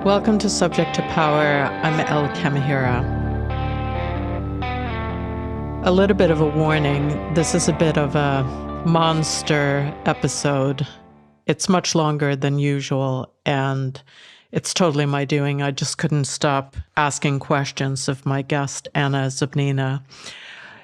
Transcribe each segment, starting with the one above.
Welcome to Subject to Power. I'm Elle Kamihira. A little bit of a warning. This is a bit of a monster episode. It's much longer than usual, and it's totally my doing. I just couldn't stop asking questions of my guest, Anna Zubnina.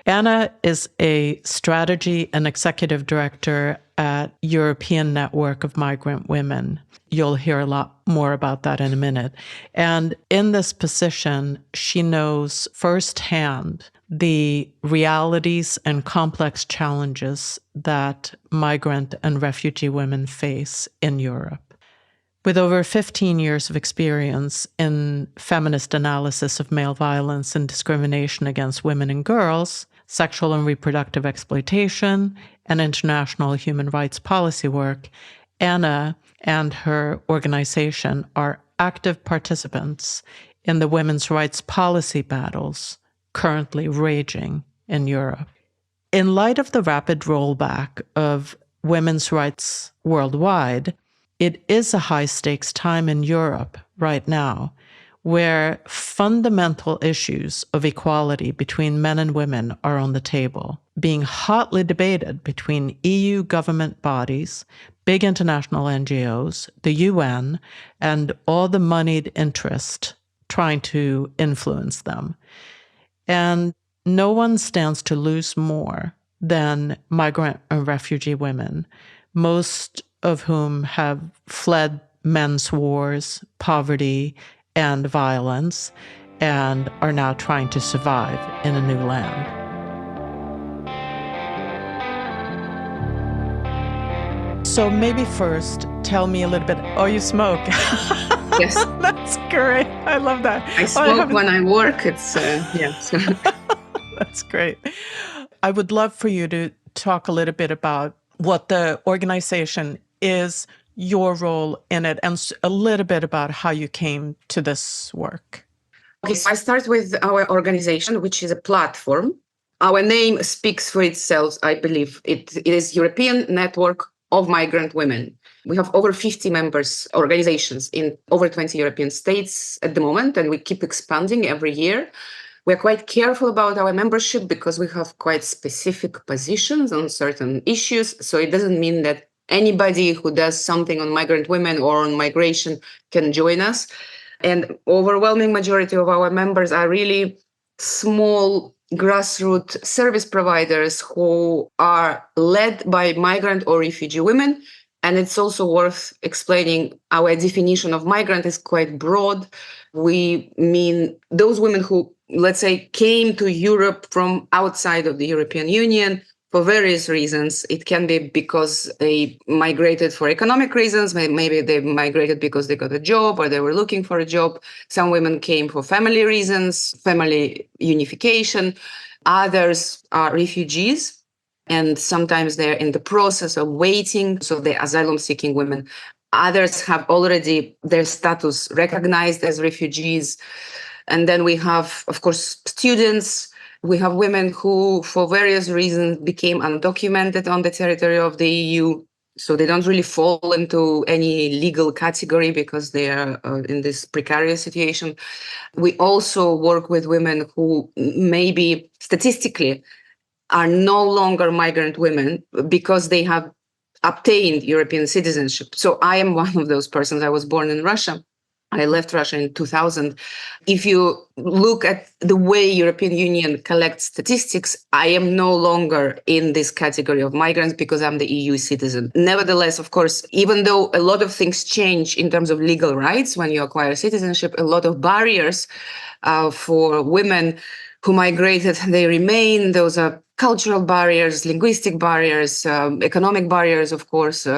Anna is a strategy and executive director at European Network of Migrant Women. You'll hear a lot more about that in a minute. And in this position, she knows firsthand the realities and complex challenges that migrant and refugee women face in Europe. With over 15 years of experience in feminist analysis of male violence and discrimination against women and girls, sexual and reproductive exploitation, and international human rights policy work, Anna and her organization are active participants in the women's rights policy battles currently raging in Europe. In light of the rapid rollback of women's rights worldwide, it is a high-stakes time in Europe right now, where fundamental issues of equality between men and women are on the table, being hotly debated between EU government bodies, big international NGOs, the UN, and all the moneyed interest trying to influence them. And no one stands to lose more than migrant and refugee women, most of whom have fled men's wars, poverty, and violence, and are now trying to survive in a new land. So maybe first, tell me a little bit. Oh, you smoke. Yes. That's great. I love that. I smoke when I work. It's, yeah. That's great. I would love for you to talk a little bit about what the organization is, your role in it, and a little bit about how you came to this work. Okay, so I start with our organization, which is a platform. Our name speaks for itself, I believe. It is European Network of Migrant Women. We have over 50 members, organizations in over 20 European states at the moment, and we keep expanding every year. We're quite careful about our membership because we have quite specific positions on certain issues. So it doesn't mean that anybody who does something on migrant women or on migration can join us. And overwhelming majority of our members are really small grassroots service providers who are led by migrant or refugee women. And it's also worth explaining our definition of migrant is quite broad. We mean those women who, let's say, came to Europe from outside of the European Union for various reasons. It can be because they migrated for economic reasons. Maybe they migrated because they got a job or they were looking for a job. Some women came for family reasons, family unification. Others are refugees. And sometimes they're in the process of waiting. So they're asylum-seeking women. Others have already their status recognized as refugees. And then we have, of course, students. We have women who, for various reasons, became undocumented on the territory of the EU. So they don't really fall into any legal category because they are in this precarious situation. We also work with women who maybe statistically are no longer migrant women because they have obtained European citizenship. So I am one of those persons. I was born in Russia. I left Russia in 2000. If you look at the way European Union collects statistics, I am no longer in this category of migrants because I'm the EU citizen. Nevertheless, of course, even though a lot of things change in terms of legal rights when you acquire citizenship, a lot of barriers for women who migrated, they remain. Those are cultural barriers, linguistic barriers, economic barriers, of course,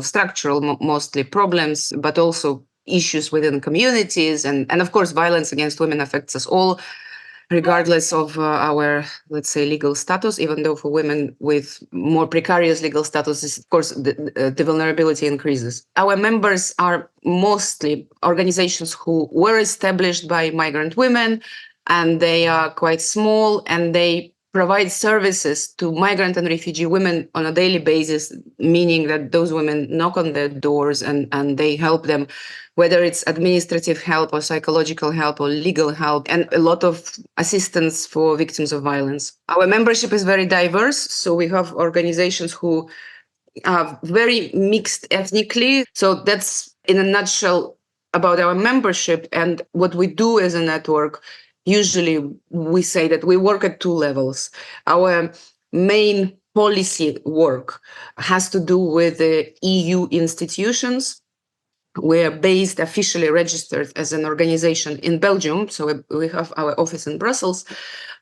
structural mostly problems, but also issues within communities. And of course, violence against women affects us all, regardless of our, let's say, legal status, even though for women with more precarious legal status, of course, the vulnerability increases. Our members are mostly organizations who were established by migrant women, and they are quite small, and they provide services to migrant and refugee women on a daily basis, meaning that those women knock on their doors and they help them, whether it's administrative help or psychological help or legal help, and a lot of assistance for victims of violence. Our membership is very diverse. So we have organizations who are very mixed ethnically. So that's in a nutshell about our membership and what we do as a network. Usually we say that we work at two levels. Our main policy work has to do with the EU institutions. We are based, officially registered as an organization in Belgium. So we have our office in Brussels.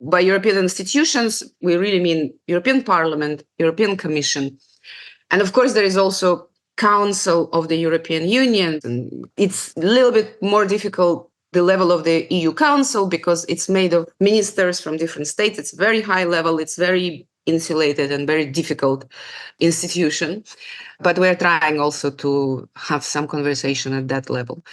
By European institutions, we really mean European Parliament, European Commission. And of course, there is also Council of the European Union. And it's a little bit more difficult, the level of the EU Council, because it's made of ministers from different states. It's very high level. It's very insulated and very difficult institution. But we're trying also to have some conversation at that level.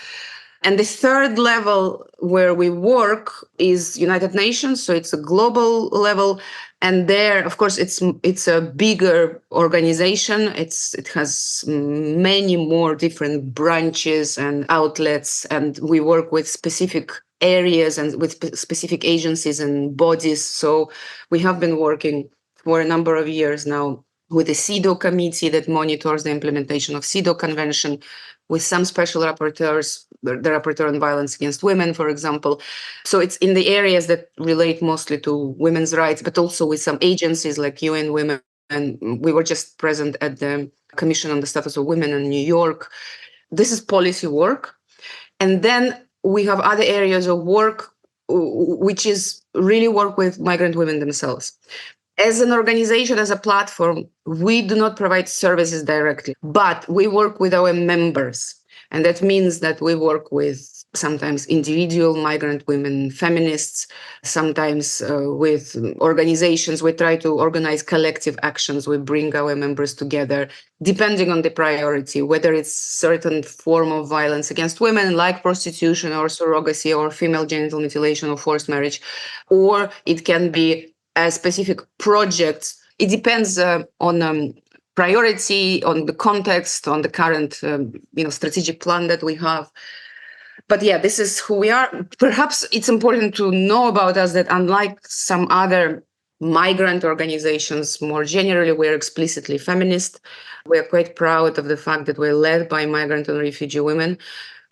And the third level where we work is United Nations. So it's a global level. And there, of course, it's a bigger organization. It has many more different branches and outlets. And we work with specific areas and with specific agencies and bodies. So we have been working for a number of years now with the CEDAW committee that monitors the implementation of CEDAW Convention, with some special rapporteurs, the rapporteur on violence against women, for example. So it's in the areas that relate mostly to women's rights, but also with some agencies like UN Women. And we were just present at the Commission on the Status of Women in New York. This is policy work. And then we have other areas of work, which is really work with migrant women themselves. As an organization, as a platform, we do not provide services directly, but we work with our members. And that means that we work with sometimes individual migrant women, feminists, sometimes with organizations. We try to organize collective actions. We bring our members together, depending on the priority, whether it's certain form of violence against women, like prostitution or surrogacy or female genital mutilation or forced marriage, or it can be a specific project. It depends on priority, on the context, on the current strategic plan that we have. But yeah, this is who we are. Perhaps it's important to know about us that unlike some other migrant organizations, more generally, we're explicitly feminist. We're quite proud of the fact that we're led by migrant and refugee women.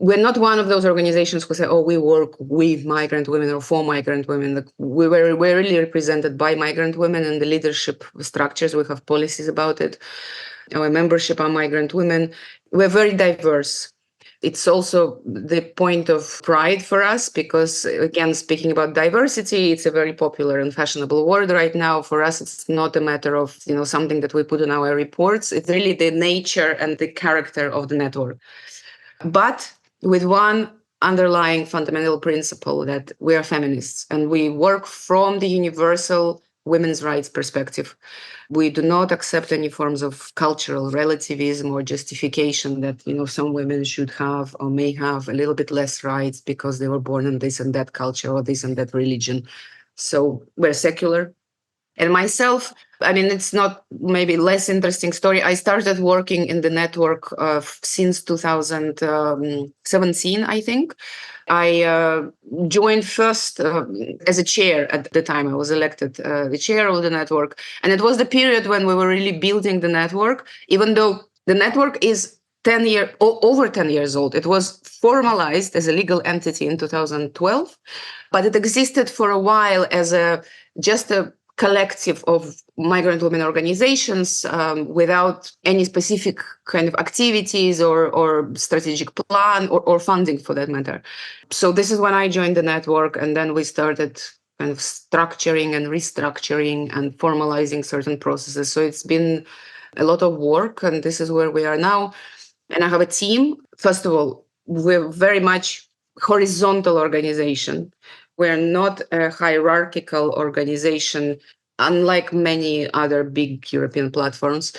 We're not one of those organizations who say, oh, we work with migrant women or for migrant women. We're really represented by migrant women in the leadership structures. We have policies about it. Our membership are migrant women. We're very diverse. It's also the point of pride for us because, again, speaking about diversity, it's a very popular and fashionable word right now. For us, it's not a matter of something that we put in our reports. It's really the nature and the character of the network. But with one underlying fundamental principle that we are feminists and we work from the universal women's rights perspective. We do not accept any forms of cultural relativism or justification that, some women should have or may have a little bit less rights because they were born in this and that culture or this and that religion. So we're secular. And myself, it's not maybe less interesting story. I started working in the network since 2017, I think. I joined first as a chair at the time. I was elected the chair of the network. And it was the period when we were really building the network, even though the network is over 10 years old. It was formalized as a legal entity in 2012, but it existed for a while as just a collective of migrant women organizations without any specific kind of activities or strategic plan or funding for that matter. So this is when I joined the network, and then we started kind of structuring and restructuring and formalizing certain processes. So it's been a lot of work, and this is where we are now. And I have a team. First of all, we're very much horizontal organization. We're not a hierarchical organization, unlike many other big European platforms.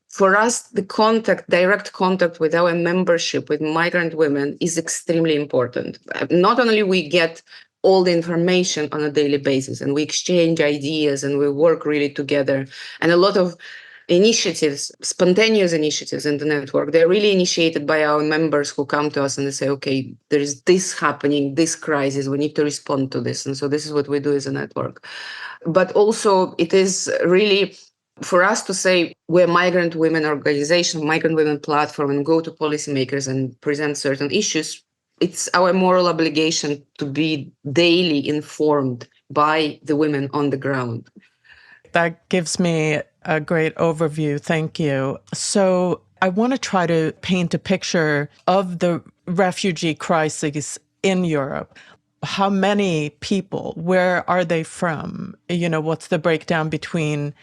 For us, the direct contact with our membership, with migrant women, is extremely important. Not only we get all the information on a daily basis, and we exchange ideas and we work really together. And a lot of initiatives, spontaneous initiatives in the network, they're really initiated by our members who come to us and they say, okay, there is this happening, this crisis, we need to respond to this. And so this is what we do as a network. But also it is really for us to say we're migrant women organization, migrant women platform, and go to policymakers and present certain issues. It's our moral obligation to be daily informed by the women on the ground. That gives me a great overview. Thank you. So I want to try to paint a picture of the refugee crisis in Europe. How many people? Where are they from? What's the breakdown between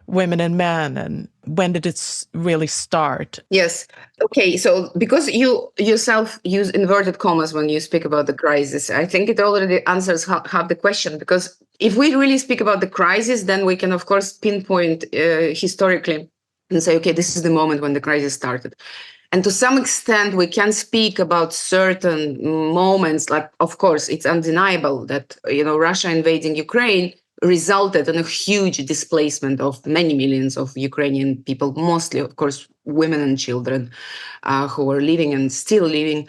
women and men, and when did it really start? Yes. Okay. So because you yourself use inverted commas when you speak about the crisis, I think it already answers half the question. Because if we really speak about the crisis, then we can, of course, pinpoint historically and say, okay, this is the moment when the crisis started. And to some extent, we can speak about certain moments. Like, of course, it's undeniable that, Russia invading Ukraine resulted in a huge displacement of many millions of Ukrainian people, mostly, of course, women and children who were living and still living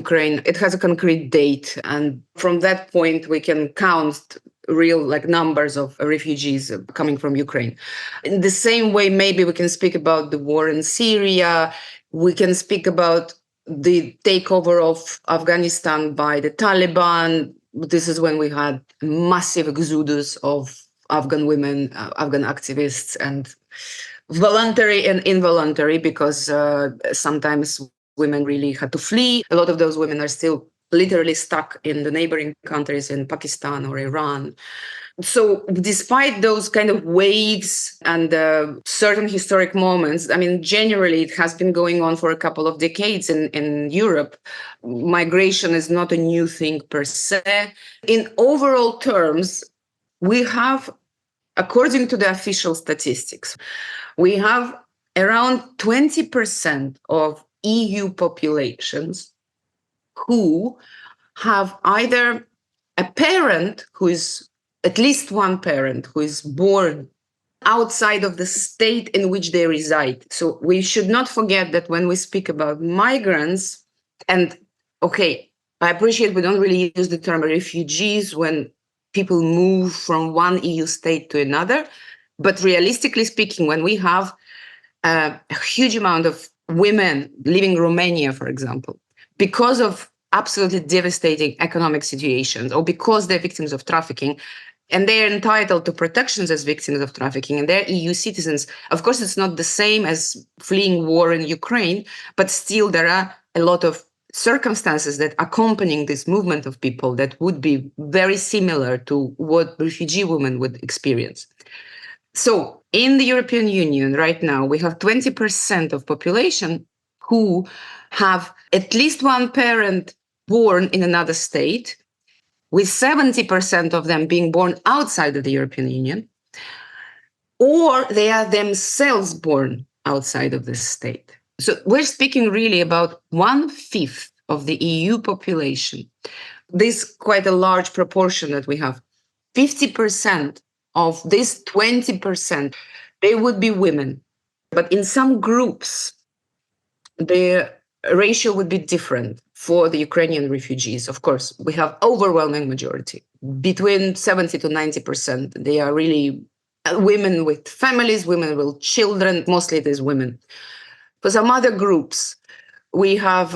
Ukraine. It has a concrete date. And from that point, we can count real numbers of refugees coming from Ukraine. In the same way, maybe we can speak about the war in Syria. We can speak about the takeover of Afghanistan by the Taliban. This is when we had massive exodus of Afghan women, Afghan activists, and voluntary and involuntary, because sometimes women really had to flee. A lot of those women are still literally stuck in the neighboring countries in Pakistan or Iran. So despite those kind of waves and certain historic moments, I mean, generally it has been going on for a couple of decades in Europe. Migration is not a new thing per se. In overall terms, we have, according to the official statistics, we have around 20% of EU populations who have either a parent who is at least one parent who is born outside of the state in which they reside. So we should not forget that when we speak about migrants, and okay, I appreciate we don't really use the term refugees when people move from one EU state to another, but realistically speaking, when we have a huge amount of women leaving Romania, for example, because of absolutely devastating economic situations or because they're victims of trafficking, and they're entitled to protections as victims of trafficking, and they're EU citizens. Of course, it's not the same as fleeing war in Ukraine, but still there are a lot of circumstances that accompanying this movement of people that would be very similar to what refugee women would experience. So in the European Union right now, we have 20% of population who have at least one parent born in another state, with 70% of them being born outside of the European Union, or they are themselves born outside of this state. So we're speaking really about 1/5 of the EU population. This is quite a large proportion that we have. 50% of this 20%, they would be women. But in some groups, the ratio would be different. For the Ukrainian refugees, of course, we have overwhelming majority, between 70 to 90%. They are really women with families, women with children, mostly it is women. For some other groups, we have,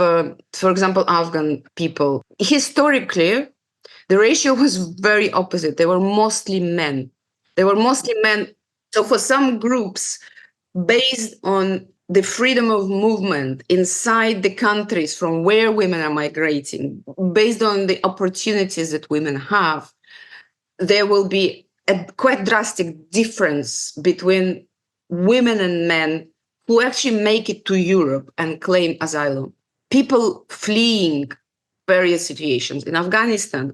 for example, Afghan people. Historically, the ratio was very opposite. They were mostly men. So for some groups, based on the freedom of movement inside the countries from where women are migrating, based on the opportunities that women have, there will be a quite drastic difference between women and men who actually make it to Europe and claim asylum. People fleeing various situations in Afghanistan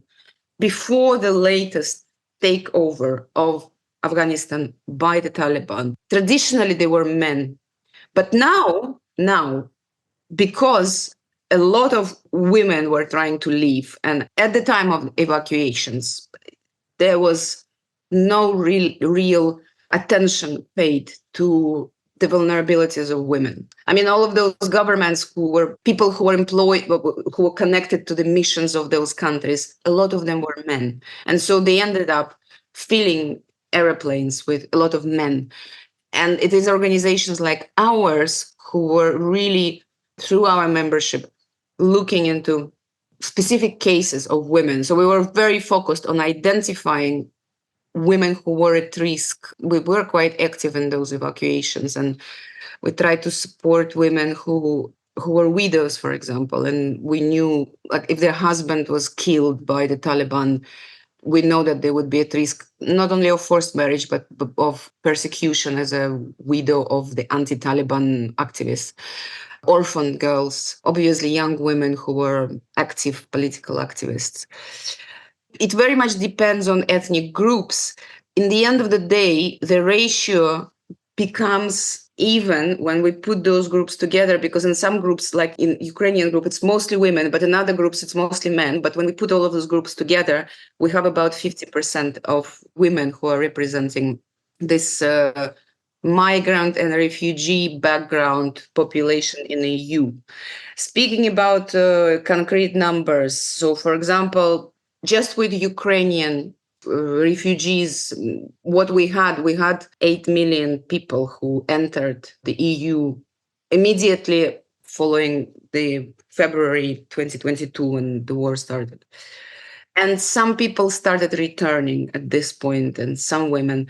before the latest takeover of Afghanistan by the Taliban. Traditionally, they were men. But now, because a lot of women were trying to leave. And at the time of evacuations, there was no real attention paid to the vulnerabilities of women. I mean, all of those governments who were people who were employed, who were connected to the missions of those countries, a lot of them were men. And so they ended up filling airplanes with a lot of men. And it is organizations like ours who were really, through our membership, looking into specific cases of women. So we were very focused on identifying women who were at risk. We were quite active in those evacuations, and we tried to support women who were widows, for example. And we knew, like, if their husband was killed by the Taliban, we know that they would be at risk not only of forced marriage, but of persecution as a widow of the anti-Taliban activists. Orphan girls, obviously young women who were active political activists. It very much depends on ethnic groups. In the end of the day, the ratio becomes even when we put those groups together, because in some groups, like in Ukrainian group, it's mostly women, but in other groups, it's mostly men. But when we put all of those groups together, we have about 50% of women who are representing this migrant and refugee background population in the EU. Speaking about concrete numbers, so for example, just with Ukrainian refugees, what we had 8 million people who entered the EU immediately following the February 2022 when the war started. And some people started returning at this point, and some women,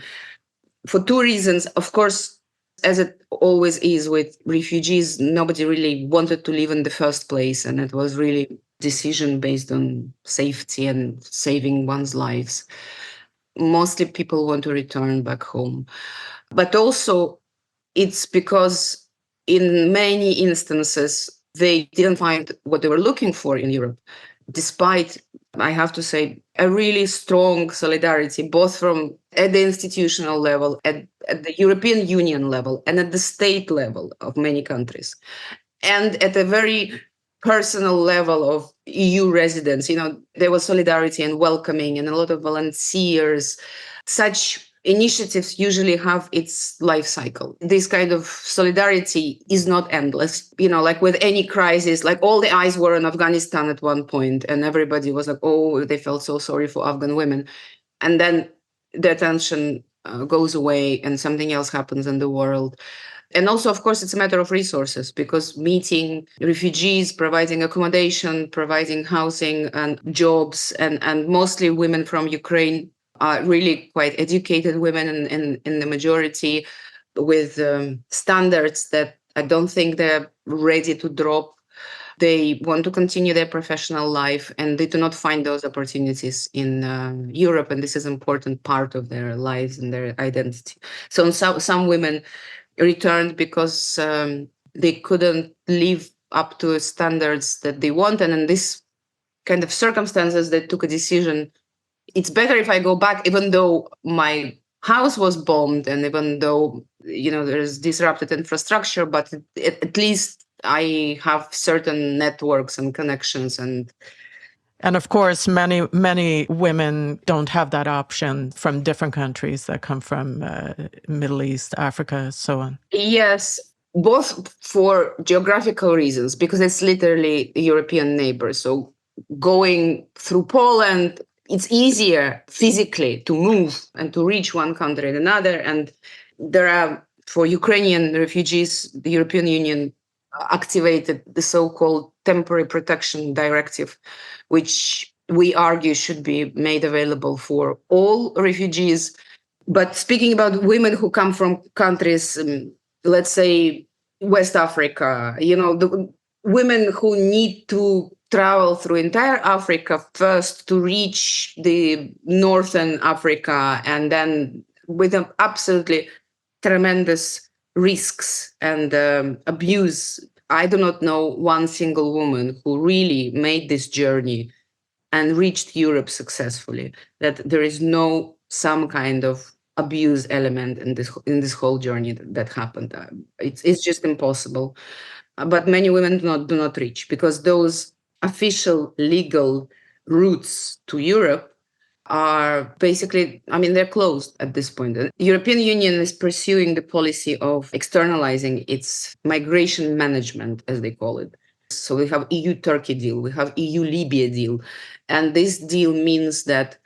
for two reasons. Of course, as it always is with refugees, nobody really wanted to leave in the first place, and it was really decision based on safety and saving one's lives. Mostly people want to return back home. But also, it's because in many instances, they didn't find what they were looking for in Europe, despite, I have to say, a really strong solidarity, both from at the institutional level, at the European Union level, and at the state level of many countries, and at a very personal level of EU residents. There was solidarity and welcoming and a lot of volunteers. Such initiatives usually have its life cycle. This kind of solidarity is not endless. Like with any crisis, like all the eyes were on Afghanistan at one point, and everybody was like, oh, they felt so sorry for Afghan women. And then the attention goes away and something else happens in the world. And also, of course, it's a matter of resources, because meeting refugees, providing accommodation, providing housing and jobs, and mostly women from Ukraine are really quite educated women in the majority, with standards that I don't think they're ready to drop. They want to continue their professional life, and they do not find those opportunities in Europe. And this is an important part of their lives and their identity. So some women returned because they couldn't live up to standards that they want. And in this kind of circumstances, they took a decision. It's better if I go back, even though my house was bombed and even though, there's disrupted infrastructure, but at least I have certain networks and connections. And of course, many, many women don't have that option from different countries that come from Middle East, Africa, so on. Yes, both for geographical reasons, because it's literally a European neighbor. So going through Poland, it's easier physically to move and to reach one country and another. And there are, for Ukrainian refugees, the European Union activated the so-called Temporary Protection Directive, which we argue should be made available for all refugees. But speaking about women who come from countries, let's say West Africa, the women who need to travel through entire Africa first to reach the Northern Africa, and then with absolutely tremendous risks and abuse. I do not know one single woman who really made this journey and reached Europe successfully, that there is no some kind of abuse element in this whole journey that happened. It's just impossible. but many women do not reach because those official legal routes to Europe are basically, I mean, they're closed at this point. The European Union is pursuing the policy of externalizing its migration management, as they call it. So we have EU-Turkey deal, we have EU-Libya deal. And this deal means that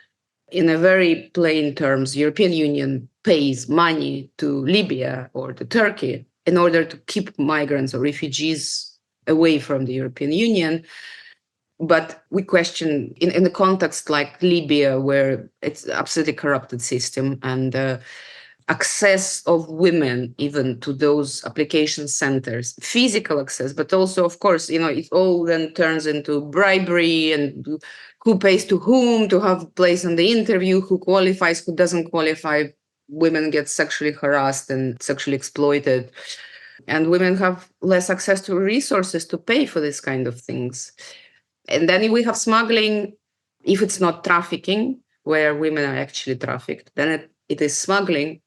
in a very plain terms, European Union pays money to Libya or to Turkey in order to keep migrants or refugees away from the European Union. But we question in the context like Libya, where it's absolutely corrupted system and access of women even to those application centers, physical access, but also, of course, it all then turns into bribery and who pays to whom to have a place on the interview, who qualifies, who doesn't qualify. Women get sexually harassed and sexually exploited. And women have less access to resources to pay for this kind of things. And then we have smuggling, if it's not trafficking, where women are actually trafficked, then it is smuggling,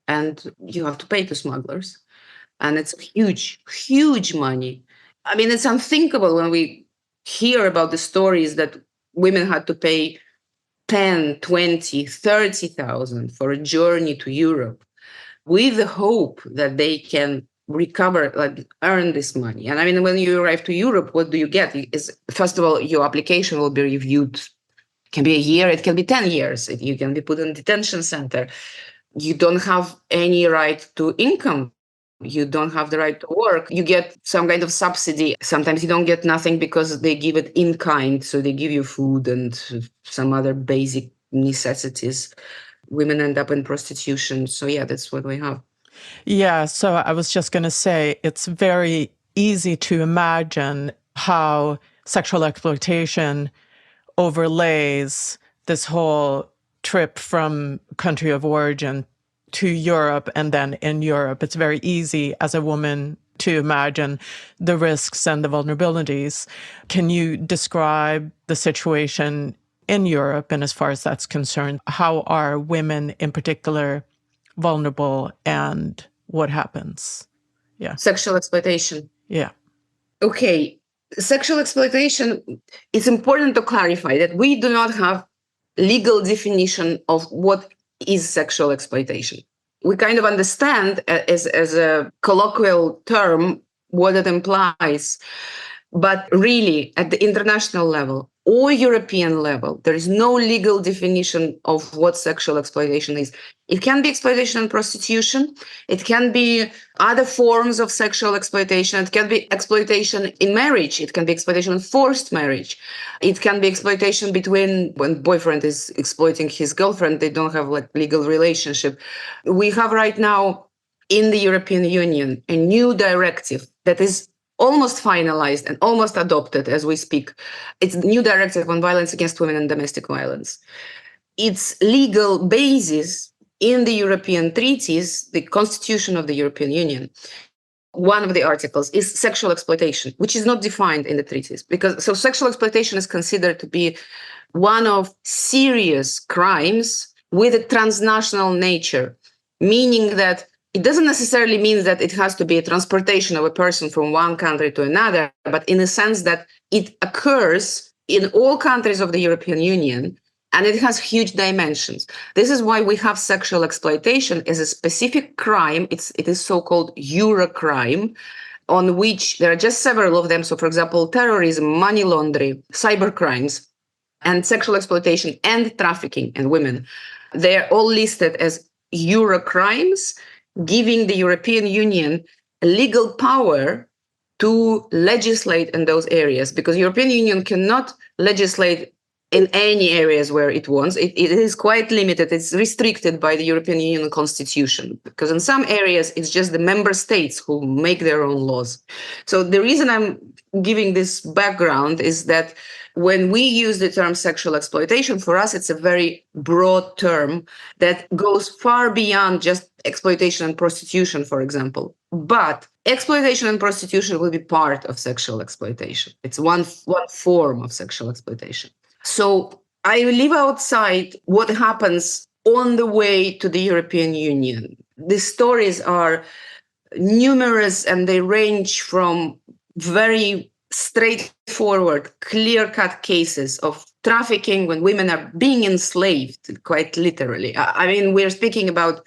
and you have to pay to smugglers. And it's huge, huge money. I mean, it's unthinkable when we hear about the stories that women had to pay 10, 20, 30,000 for a journey to Europe with the hope that they can recover, like earn this money. And I mean, when you arrive to Europe, what do you get? Is first of all, your application will be reviewed. It can be a year, it can be 10 years. You can be put in a detention center. You don't have any right to income. You don't have the right to work. You get some kind of subsidy. Sometimes you don't get nothing because they give it in kind. So they give you food and some other basic necessities. Women end up in prostitution. So yeah, that's what we have. Yeah, so I was just going to say it's very easy to imagine how sexual exploitation overlays this whole trip from country of origin to Europe, and then in Europe. It's very easy as a woman to imagine the risks and the vulnerabilities. Can you describe the situation in Europe, and as far as that's concerned, how are women in particular vulnerable and what happens? Yeah. Sexual exploitation. Yeah. Okay. Sexual exploitation, it's important to clarify that we do not have legal definition of what is sexual exploitation. We kind of understand as a colloquial term what it implies. But really, at the international level or European level, there is no legal definition of what sexual exploitation is. It can be exploitation and prostitution. It can be other forms of sexual exploitation. It can be exploitation in marriage. It can be exploitation in forced marriage. It can be exploitation between when boyfriend is exploiting his girlfriend, they don't have like legal relationship. We have right now in the European Union a new directive that is almost finalized and almost adopted as we speak. It's the new directive on violence against women and domestic violence. Its legal basis in the European treaties, the Constitution of the European Union, one of the articles is sexual exploitation, which is not defined in the treaties. So sexual exploitation is considered to be one of serious crimes with a transnational nature, meaning that it doesn't necessarily mean that it has to be a transportation of a person from one country to another, but in the sense that it occurs in all countries of the European Union, and it has huge dimensions. This is why we have sexual exploitation as a specific crime. It is so-called Eurocrime, on which there are just several of them. So, for example, terrorism, money laundering, cyber crimes, and sexual exploitation and trafficking in women. They're all listed as Eurocrimes, giving the European Union legal power to legislate in those areas, because the European Union cannot legislate in any areas where it wants. It is quite limited. It's restricted by the European Union Constitution, because in some areas, it's just the member states who make their own laws. So the reason I'm giving this background is that when we use the term sexual exploitation, for us, it's a very broad term that goes far beyond just exploitation and prostitution, for example. But exploitation and prostitution will be part of sexual exploitation. It's one form of sexual exploitation. So I leave outside what happens on the way to the European Union. The stories are numerous and they range from very straightforward, clear-cut cases of trafficking when women are being enslaved, quite literally. I mean, we're speaking about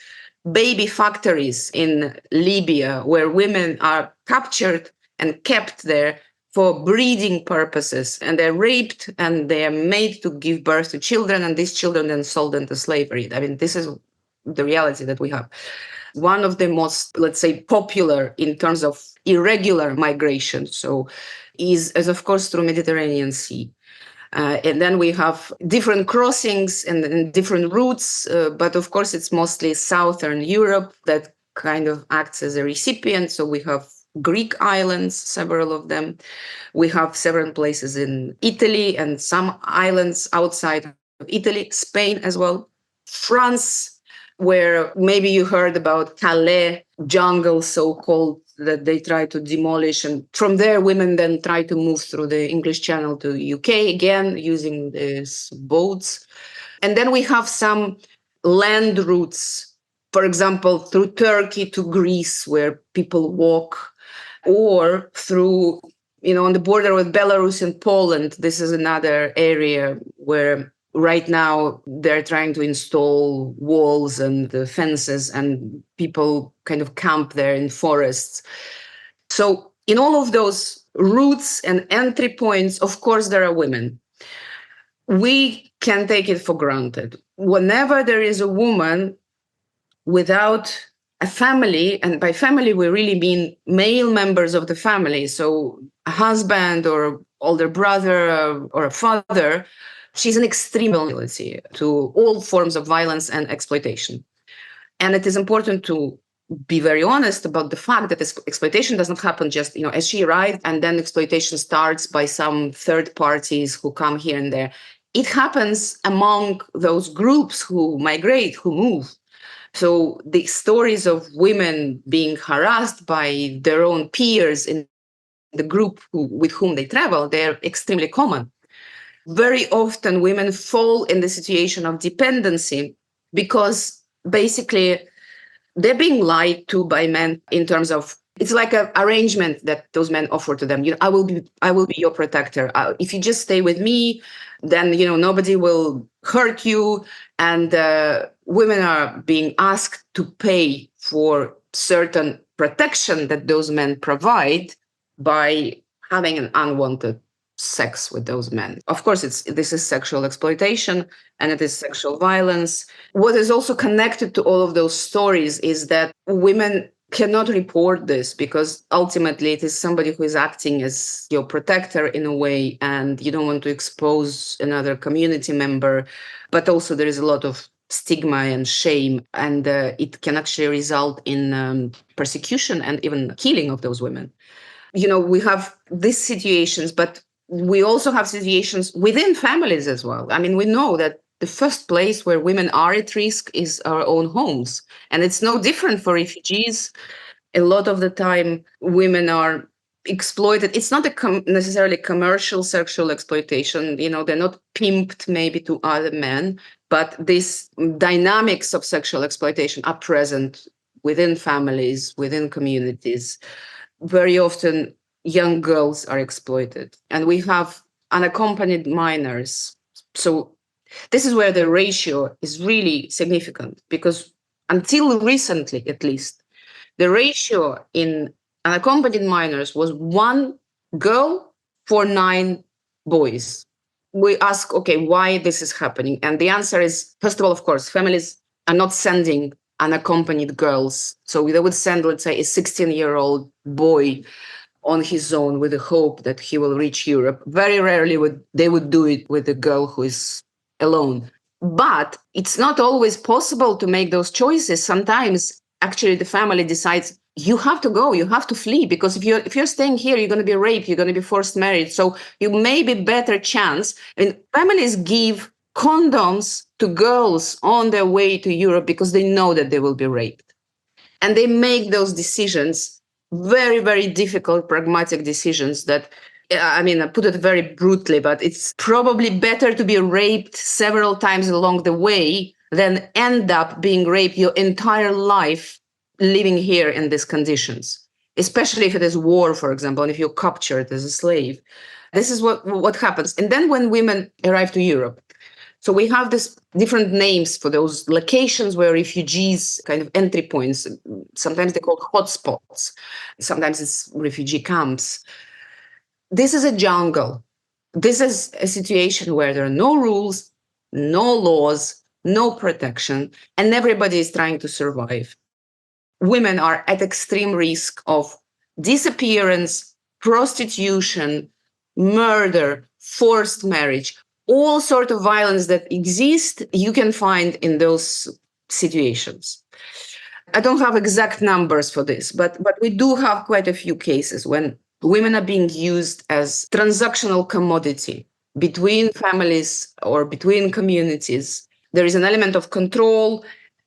baby factories in Libya where women are captured and kept there for breeding purposes, and they're raped and they are made to give birth to children, and these children then sold into slavery. I mean, this is the reality that we have. One of the most, let's say, popular in terms of irregular migration, so is of course through Mediterranean Sea. And then we have different crossings and different routes, but of course it's mostly Southern Europe that kind of acts as a recipient. So we have Greek islands, several of them. We have several places in Italy and some islands outside of Italy, Spain as well. France, where maybe you heard about Calais jungle, so-called, that they try to demolish. And from there, women then try to move through the English Channel to UK, again, using these boats. And then we have some land routes, for example, through Turkey to Greece, where people walk, or through, on the border with Belarus and Poland. This is another area where right now they're trying to install walls and fences, and people kind of camp there in forests. So in all of those routes and entry points, of course, there are women. We can take it for granted. Whenever there is a woman without a family, and by family, we really mean male members of the family, so a husband or older brother or a father, she's an extreme vulnerability to all forms of violence and exploitation. And it is important to be very honest about the fact that this exploitation does not happen just, as she arrived, and then exploitation starts by some third parties who come here and there. It happens among those groups who migrate, who move. So the stories of women being harassed by their own peers in the group with whom they travel, they're extremely common. Very often women fall in the situation of dependency because basically they're being lied to by men in terms of, it's like an arrangement that those men offer to them. I will be your protector. If you just stay with me, then nobody will hurt you. And women are being asked to pay for certain protection that those men provide by having an unwanted sex with those men. Of course, this is sexual exploitation and it is sexual violence. What is also connected to all of those stories is that women cannot report this because ultimately it is somebody who is acting as your protector in a way, and you don't want to expose another community member. But also there is a lot of stigma and shame, and it can actually result in persecution and even killing of those women. We have these situations, but we also have situations within families as well. I mean, we know that the first place where women are at risk is our own homes. And it's no different for refugees. A lot of the time, women are exploited. It's not necessarily commercial sexual exploitation. They're not pimped maybe to other men, but these dynamics of sexual exploitation are present within families, within communities. Very often, young girls are exploited. And we have unaccompanied minors. So this is where the ratio is really significant, because until recently, at least, the ratio in unaccompanied minors was 1 girl for 9 boys. We ask, okay, why this is happening? And the answer is, first of all, of course, families are not sending unaccompanied girls. So they would send, let's say, a 16-year-old boy on his own with the hope that he will reach Europe. Very rarely they would do it with a girl who is alone. But it's not always possible to make those choices. Sometimes actually the family decides you have to go, you have to flee, because if you're staying here, you're going to be raped, you're going to be forced married. So you may be better chance. And families give condoms to girls on their way to Europe because they know that they will be raped. And they make those decisions, very, very difficult, pragmatic decisions that, I put it very brutally, but it's probably better to be raped several times along the way than end up being raped your entire life living here in these conditions. especially if it is war, for example, and if you're captured as a slave. This is what happens. And then when women arrive to Europe, so we have this different names for those locations where refugees kind of entry points. Sometimes they're called hotspots. Sometimes it's refugee camps. This is a jungle. This is a situation where there are no rules, no laws, no protection, and everybody is trying to survive. Women are at extreme risk of disappearance, prostitution, murder, forced marriage, all sort of violence that exist, you can find in those situations. I don't have exact numbers for this, but we do have quite a few cases when women are being used as transactional commodity between families or between communities. There is an element of control.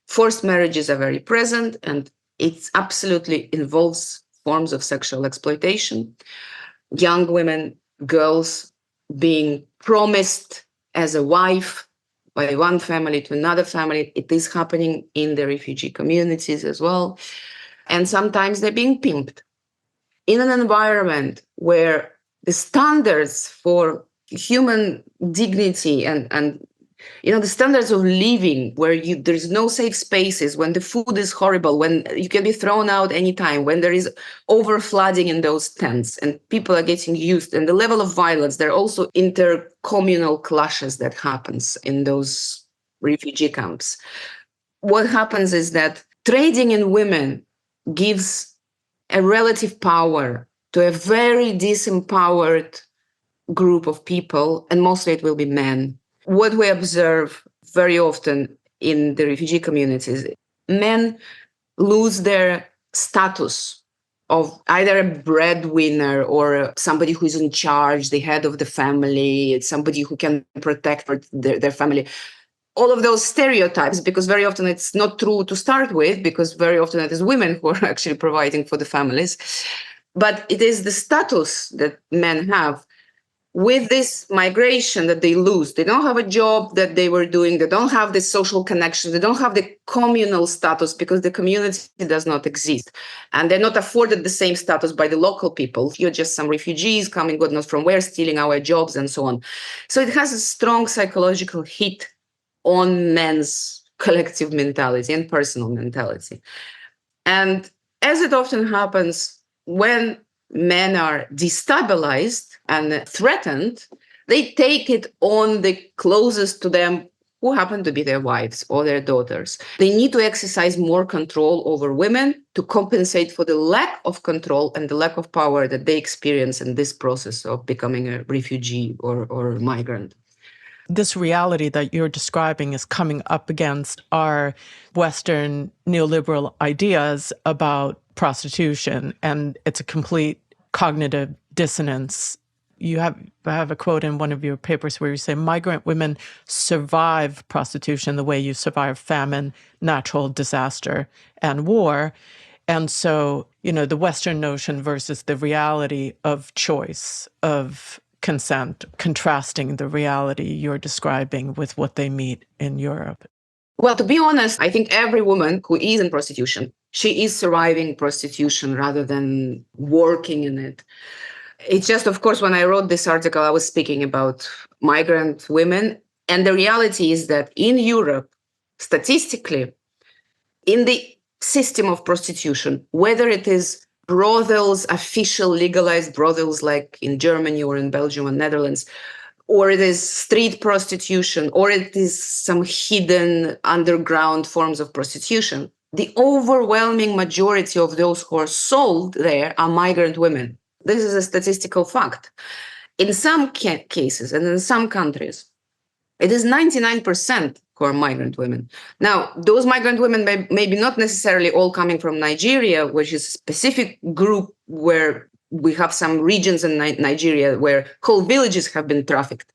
Forced marriages are very present, and it absolutely involves forms of sexual exploitation. Young women, girls being promised as a wife by one family to another family. It is happening in the refugee communities as well. And sometimes they're being pimped in an environment where the standards for human dignity and the standards of living, where there's no safe spaces, when the food is horrible, when you can be thrown out anytime, when there is overflooding in those tents and people are getting used, and the level of violence, there are also intercommunal clashes that happens in those refugee camps. What happens is that trading in women gives a relative power to a very disempowered group of people, and mostly it will be men. What we observe very often in the refugee communities, men lose their status of either a breadwinner or somebody who is in charge, the head of the family, somebody who can protect their family. All of those stereotypes, because very often it's not true to start with, because very often it is women who are actually providing for the families. But it is the status that men have. With this migration that they lose, they don't have a job that they were doing, they don't have the social connection, they don't have the communal status because the community does not exist. And they're not afforded the same status by the local people. You're just some refugees coming, God knows from where, stealing our jobs and so on. So it has a strong psychological hit on men's collective mentality and personal mentality. And as it often happens, when men are destabilized and threatened, they take it on the closest to them, who happen to be their wives or their daughters. They need to exercise more control over women to compensate for the lack of control and the lack of power that they experience in this process of becoming a refugee or migrant. This reality that you're describing is coming up against our Western neoliberal ideas about prostitution, and it's a complete cognitive dissonance. You have a quote in one of your papers where you say migrant women survive prostitution the way you survive famine, natural disaster, and war. And so, the Western notion versus the reality of choice, of consent, contrasting the reality you're describing with what they meet in Europe. Well, to be honest, I think every woman who is in prostitution, she is surviving prostitution rather than working in it. It's just, of course, when I wrote this article, I was speaking about migrant women. And the reality is that in Europe, statistically, in the system of prostitution, whether it is brothels, official legalized brothels like in Germany or in Belgium and Netherlands, or it is street prostitution, or it is some hidden underground forms of prostitution, the overwhelming majority of those who are sold there are migrant women. This is a statistical fact. In some cases and in some countries, it is 99% who are migrant women. Now, those migrant women may be not necessarily all coming from Nigeria, which is a specific group where we have some regions in Nigeria where whole villages have been trafficked.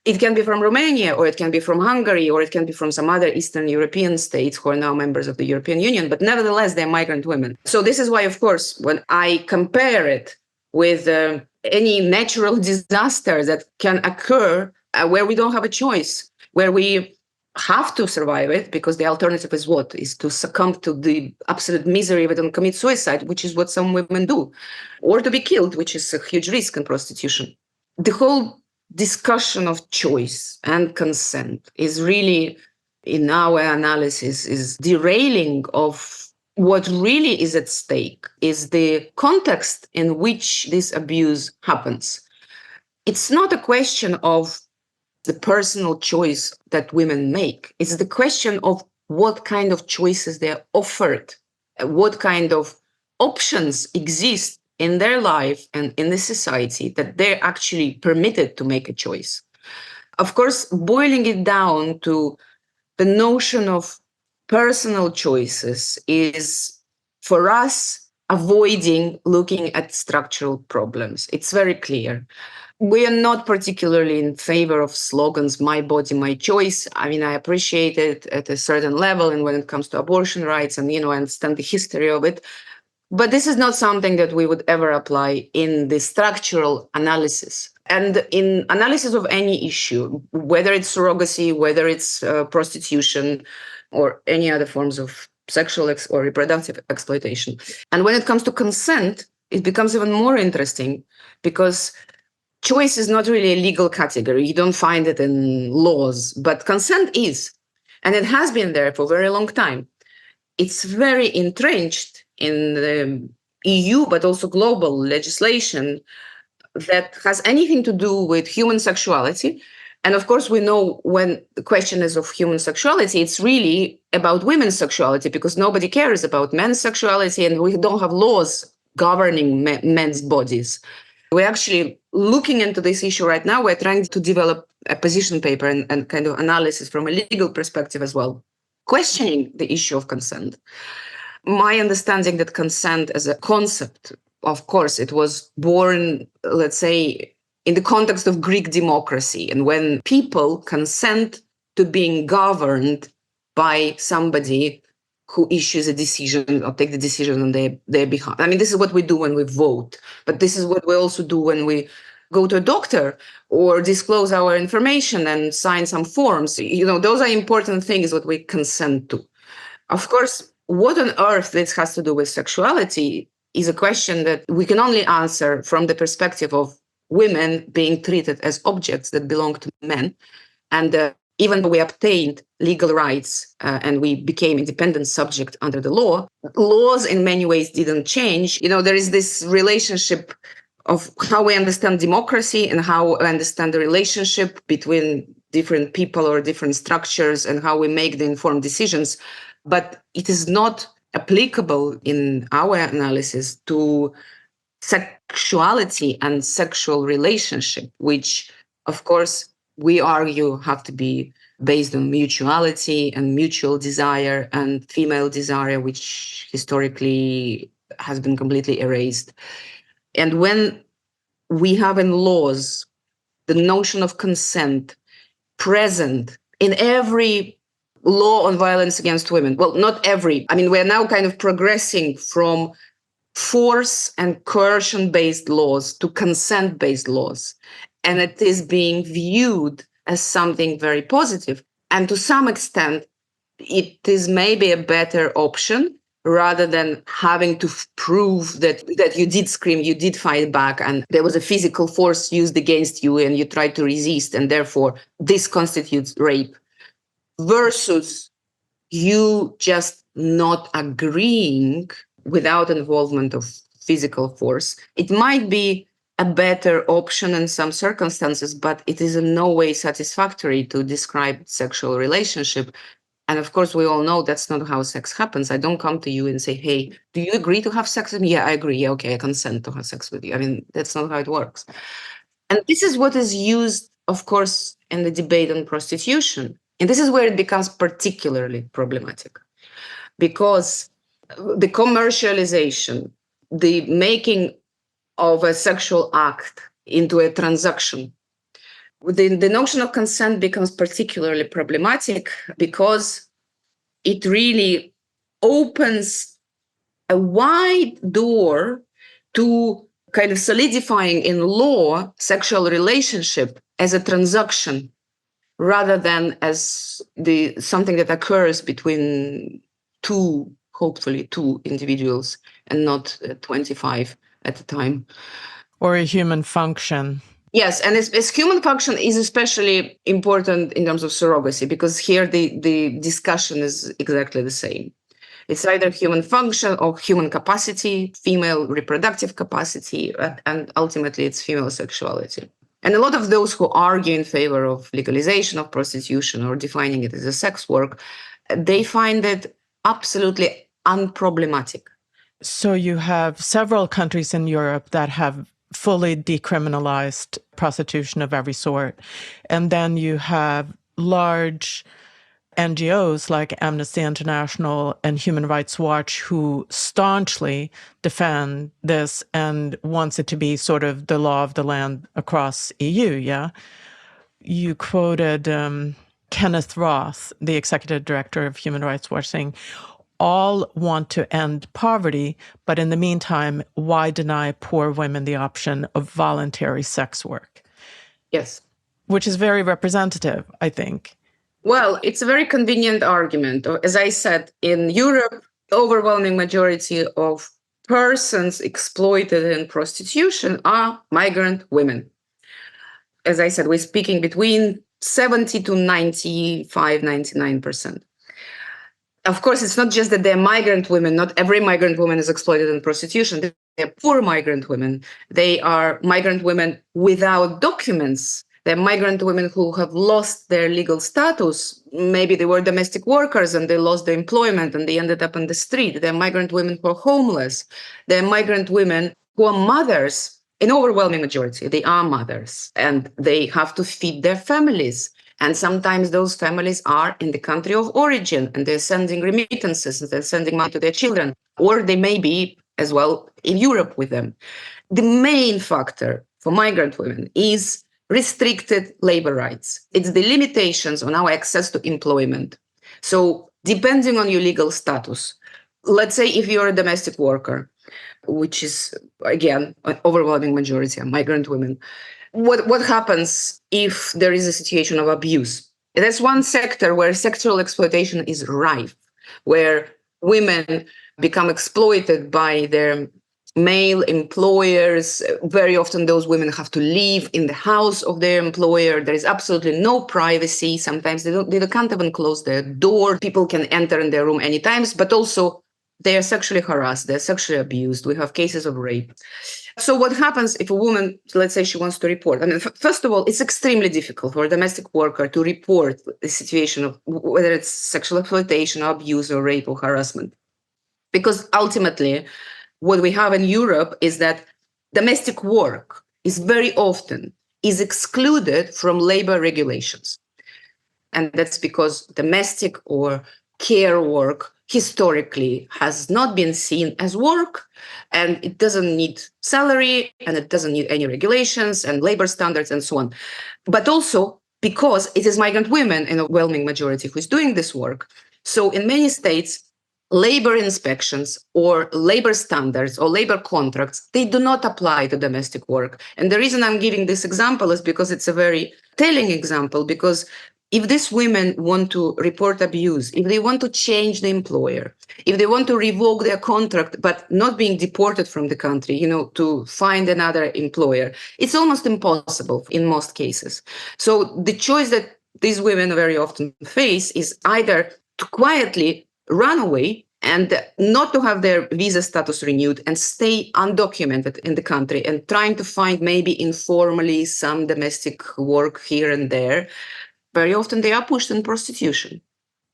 It can be from Romania, or it can be from Hungary, or it can be from some other Eastern European states who are now members of the European Union, but nevertheless, they're migrant women. So this is why, of course, when I compare it with any natural disaster that can occur where we don't have a choice, where we have to survive it, because the alternative is what? Is to succumb to the absolute misery of it and commit suicide, which is what some women do, or to be killed, which is a huge risk in prostitution. The whole discussion of choice and consent is really, in our analysis, is derailing of what really is at stake, is the context in which this abuse happens. It's not a question of the personal choice that women make. It's the question of what kind of choices they're offered, what kind of options exist in their life and in the society that they're actually permitted to make a choice. Of course, boiling it down to the notion of personal choices is, for us, avoiding looking at structural problems. It's very clear. We are not particularly in favor of slogans, my body, my choice. I mean, I appreciate it at a certain level, and when it comes to abortion rights, and, I understand the history of it. But this is not something that we would ever apply in the structural analysis. And in analysis of any issue, whether it's surrogacy, whether it's prostitution, or any other forms of sexual or reproductive exploitation. And when it comes to consent, it becomes even more interesting, because choice is not really a legal category. You don't find it in laws, but consent is. And it has been there for a very long time. It's very entrenched in the EU, but also global legislation that has anything to do with human sexuality. And of course, we know when the question is of human sexuality, it's really about women's sexuality, because nobody cares about men's sexuality, and we don't have laws governing men's bodies. We're actually looking into this issue right now. We're trying to develop a position paper and kind of analysis from a legal perspective as well, questioning the issue of consent. My understanding that consent as a concept, of course, it was born, let's say, in the context of Greek democracy, and when people consent to being governed by somebody who issues a decision or take the decision on their behalf. I mean, this is what we do when we vote, but this is what we also do when we go to a doctor or disclose our information and sign some forms. Those are important things that we consent to. Of course, what on earth this has to do with sexuality is a question that we can only answer from the perspective of women being treated as objects that belong to men. And even though we obtained legal rights and we became independent subject under the law, laws in many ways didn't change. There is this relationship of how we understand democracy and how we understand the relationship between different people or different structures and how we make the informed decisions. But it is not applicable in our analysis to sexuality and sexual relationship, which, of course, we argue have to be based on mutuality and mutual desire and female desire, which historically has been completely erased. And when we have in laws the notion of consent present in every law on violence against women, well, not every, I mean, we're now kind of progressing from force and coercion-based laws to consent-based laws. And it is being viewed as something very positive. And to some extent, it is maybe a better option rather than having to prove that you did scream, you did fight back, and there was a physical force used against you and you tried to resist, and therefore this constitutes rape, versus you just not agreeing without involvement of physical force. It might be a better option in some circumstances, but it is in no way satisfactory to describe sexual relationship. And of course, we all know that's not how sex happens. I don't come to you and say, hey, do you agree to have sex with me? Yeah, I agree. Yeah, okay, I consent to have sex with you. I mean, that's not how it works. And this is what is used, of course, in the debate on prostitution. And this is where it becomes particularly problematic, because the commercialization, the making of a sexual act into a transaction, the notion of consent becomes particularly problematic because it really opens a wide door to kind of solidifying in law sexual relationship as a transaction rather than as something that occurs between hopefully two individuals, and not 25 at a time. Or a human function. Yes, and as human function is especially important in terms of surrogacy, because here the discussion is exactly the same. It's either human function or human capacity, female reproductive capacity, and ultimately it's female sexuality. And a lot of those who argue in favor of legalization of prostitution or defining it as a sex work, they find it absolutely unproblematic. So you have several countries in Europe that have fully decriminalized prostitution of every sort. And then you have large NGOs like Amnesty International and Human Rights Watch who staunchly defend this and wants it to be sort of the law of the land across EU, yeah? You quoted Kenneth Roth, the executive director of Human Rights Watch, saying, all want to end poverty, but in the meantime, why deny poor women the option of voluntary sex work? Yes. Which is very representative, I think. Well, it's a very convenient argument. As I said, in Europe, the overwhelming majority of persons exploited in prostitution are migrant women. As I said, we're speaking between 70 to 95, 99%. Of course, it's not just that they're migrant women. Not every migrant woman is exploited in prostitution. They're poor migrant women. They are migrant women without documents. They're migrant women who have lost their legal status. Maybe they were domestic workers and they lost their employment and they ended up on the street. They're migrant women who are homeless. They're migrant women who are mothers. In overwhelming majority, they are mothers and they have to feed their families. And sometimes those families are in the country of origin and they're sending remittances and they're sending money to their children, or they may be as well in Europe with them. The main factor for migrant women is restricted labor rights. It's the limitations on our access to employment. So depending on your legal status, let's say if you're a domestic worker, which is, again, an overwhelming majority of migrant women, what happens if there is a situation of abuse? That's one sector where sexual exploitation is rife, where women become exploited by their male employers. Very often those women have to live in the house of their employer. There is absolutely no privacy. Sometimes they can't even close their door. People can enter in their room anytime, but also they are sexually harassed, they're sexually abused. We have cases of rape. So what happens if a woman, let's say she wants to report? I mean, first of all, it's extremely difficult for a domestic worker to report the situation of whether it's sexual exploitation or abuse or rape or harassment. Because ultimately, what we have in Europe is that domestic work is very often is excluded from labor regulations. And that's because domestic or care work historically has not been seen as work, and it doesn't need salary and it doesn't need any regulations and labor standards and so on. But also because it is migrant women in a overwhelming majority who is doing this work. So in many states, labor inspections or labor standards or labor contracts, they do not apply to domestic work. And the reason I'm giving this example is because it's a very telling example, because if these women want to report abuse, if they want to change the employer, if they want to revoke their contract, but not being deported from the country, to find another employer, it's almost impossible in most cases. So the choice that these women very often face is either to quietly run away and not to have their visa status renewed and stay undocumented in the country and trying to find maybe informally some domestic work here and there. Very often they are pushed in prostitution.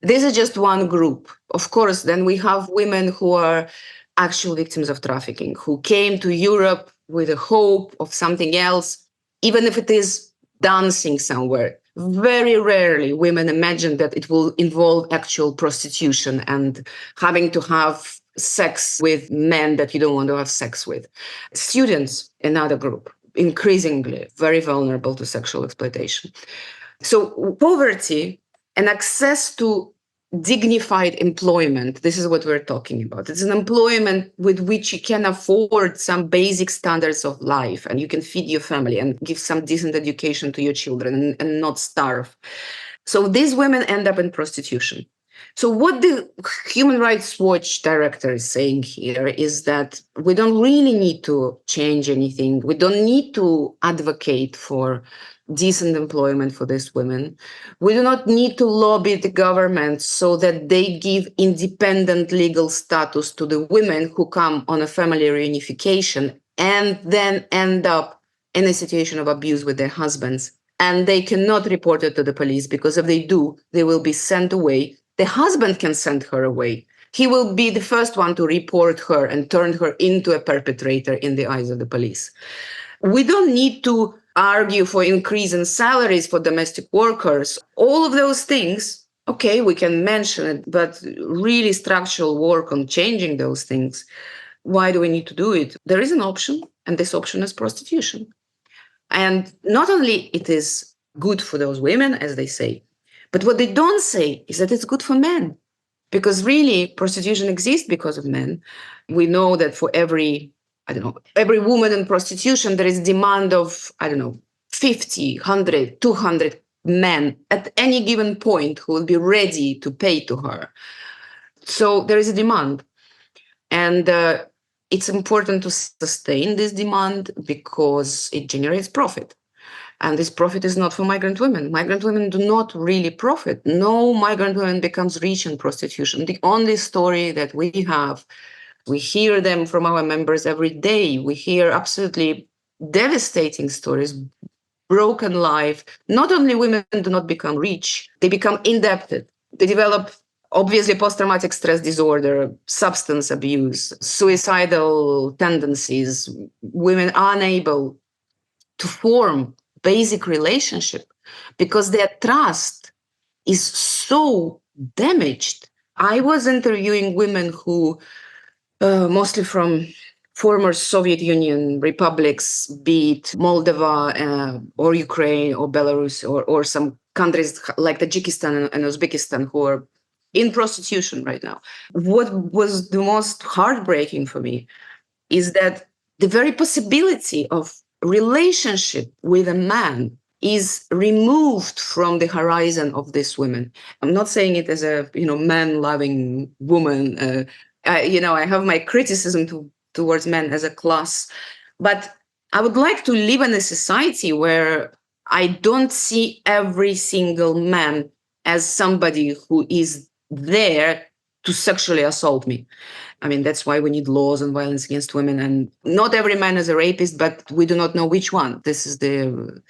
This is just one group. Of course, then we have women who are actual victims of trafficking, who came to Europe with a hope of something else, even if it is dancing somewhere. Very rarely women imagine that it will involve actual prostitution and having to have sex with men that you don't want to have sex with. Students, another group, increasingly very vulnerable to sexual exploitation. So poverty and access to dignified employment. This is what we're talking about. It's an employment with which you can afford some basic standards of life, and you can feed your family and give some decent education to your children, and not starve. So these women end up in prostitution. So what the Human Rights Watch director is saying here is that we don't really need to change anything. We don't need to advocate for decent employment for these women. We do not need to lobby the government so that they give independent legal status to the women who come on a family reunification and then end up in a situation of abuse with their husbands. And they cannot report it to the police, because if they do, they will be sent away. The husband can send her away. He will be the first one to report her and turn her into a perpetrator in the eyes of the police. We don't need to argue for increase in salaries for domestic workers. All of those things, okay, we can mention it, but really structural work on changing those things, why do we need to do it? There is an option, and this option is prostitution. And not only it is good for those women, as they say, but what they don't say is that it's good for men. Because really, prostitution exists because of men. We know that for every woman in prostitution, there is demand of, 50, 100, 200 men at any given point who will be ready to pay to her. So there is a demand. And it's important to sustain this demand because it generates profit. And this profit is not for migrant women. Migrant women do not really profit. No migrant woman becomes rich in prostitution. The only story that we have, we hear them from our members every day. We hear absolutely devastating stories, broken life. Not only women do not become rich, they become indebted. They develop obviously post-traumatic stress disorder, substance abuse, suicidal tendencies, women unable to form basic relationship because their trust is so damaged. I was interviewing women who, mostly from former Soviet Union republics, be it Moldova or Ukraine or Belarus or some countries like Tajikistan and Uzbekistan, who are in prostitution right now. What was the most heartbreaking for me is that the very possibility of relationship with a man is removed from the horizon of these women. I'm not saying it as a man-loving woman. I have my criticism towards men as a class, but I would like to live in a society where I don't see every single man as somebody who is there to sexually assault me. I mean, that's why we need laws on violence against women. And not every man is a rapist, but we do not know which one. This is the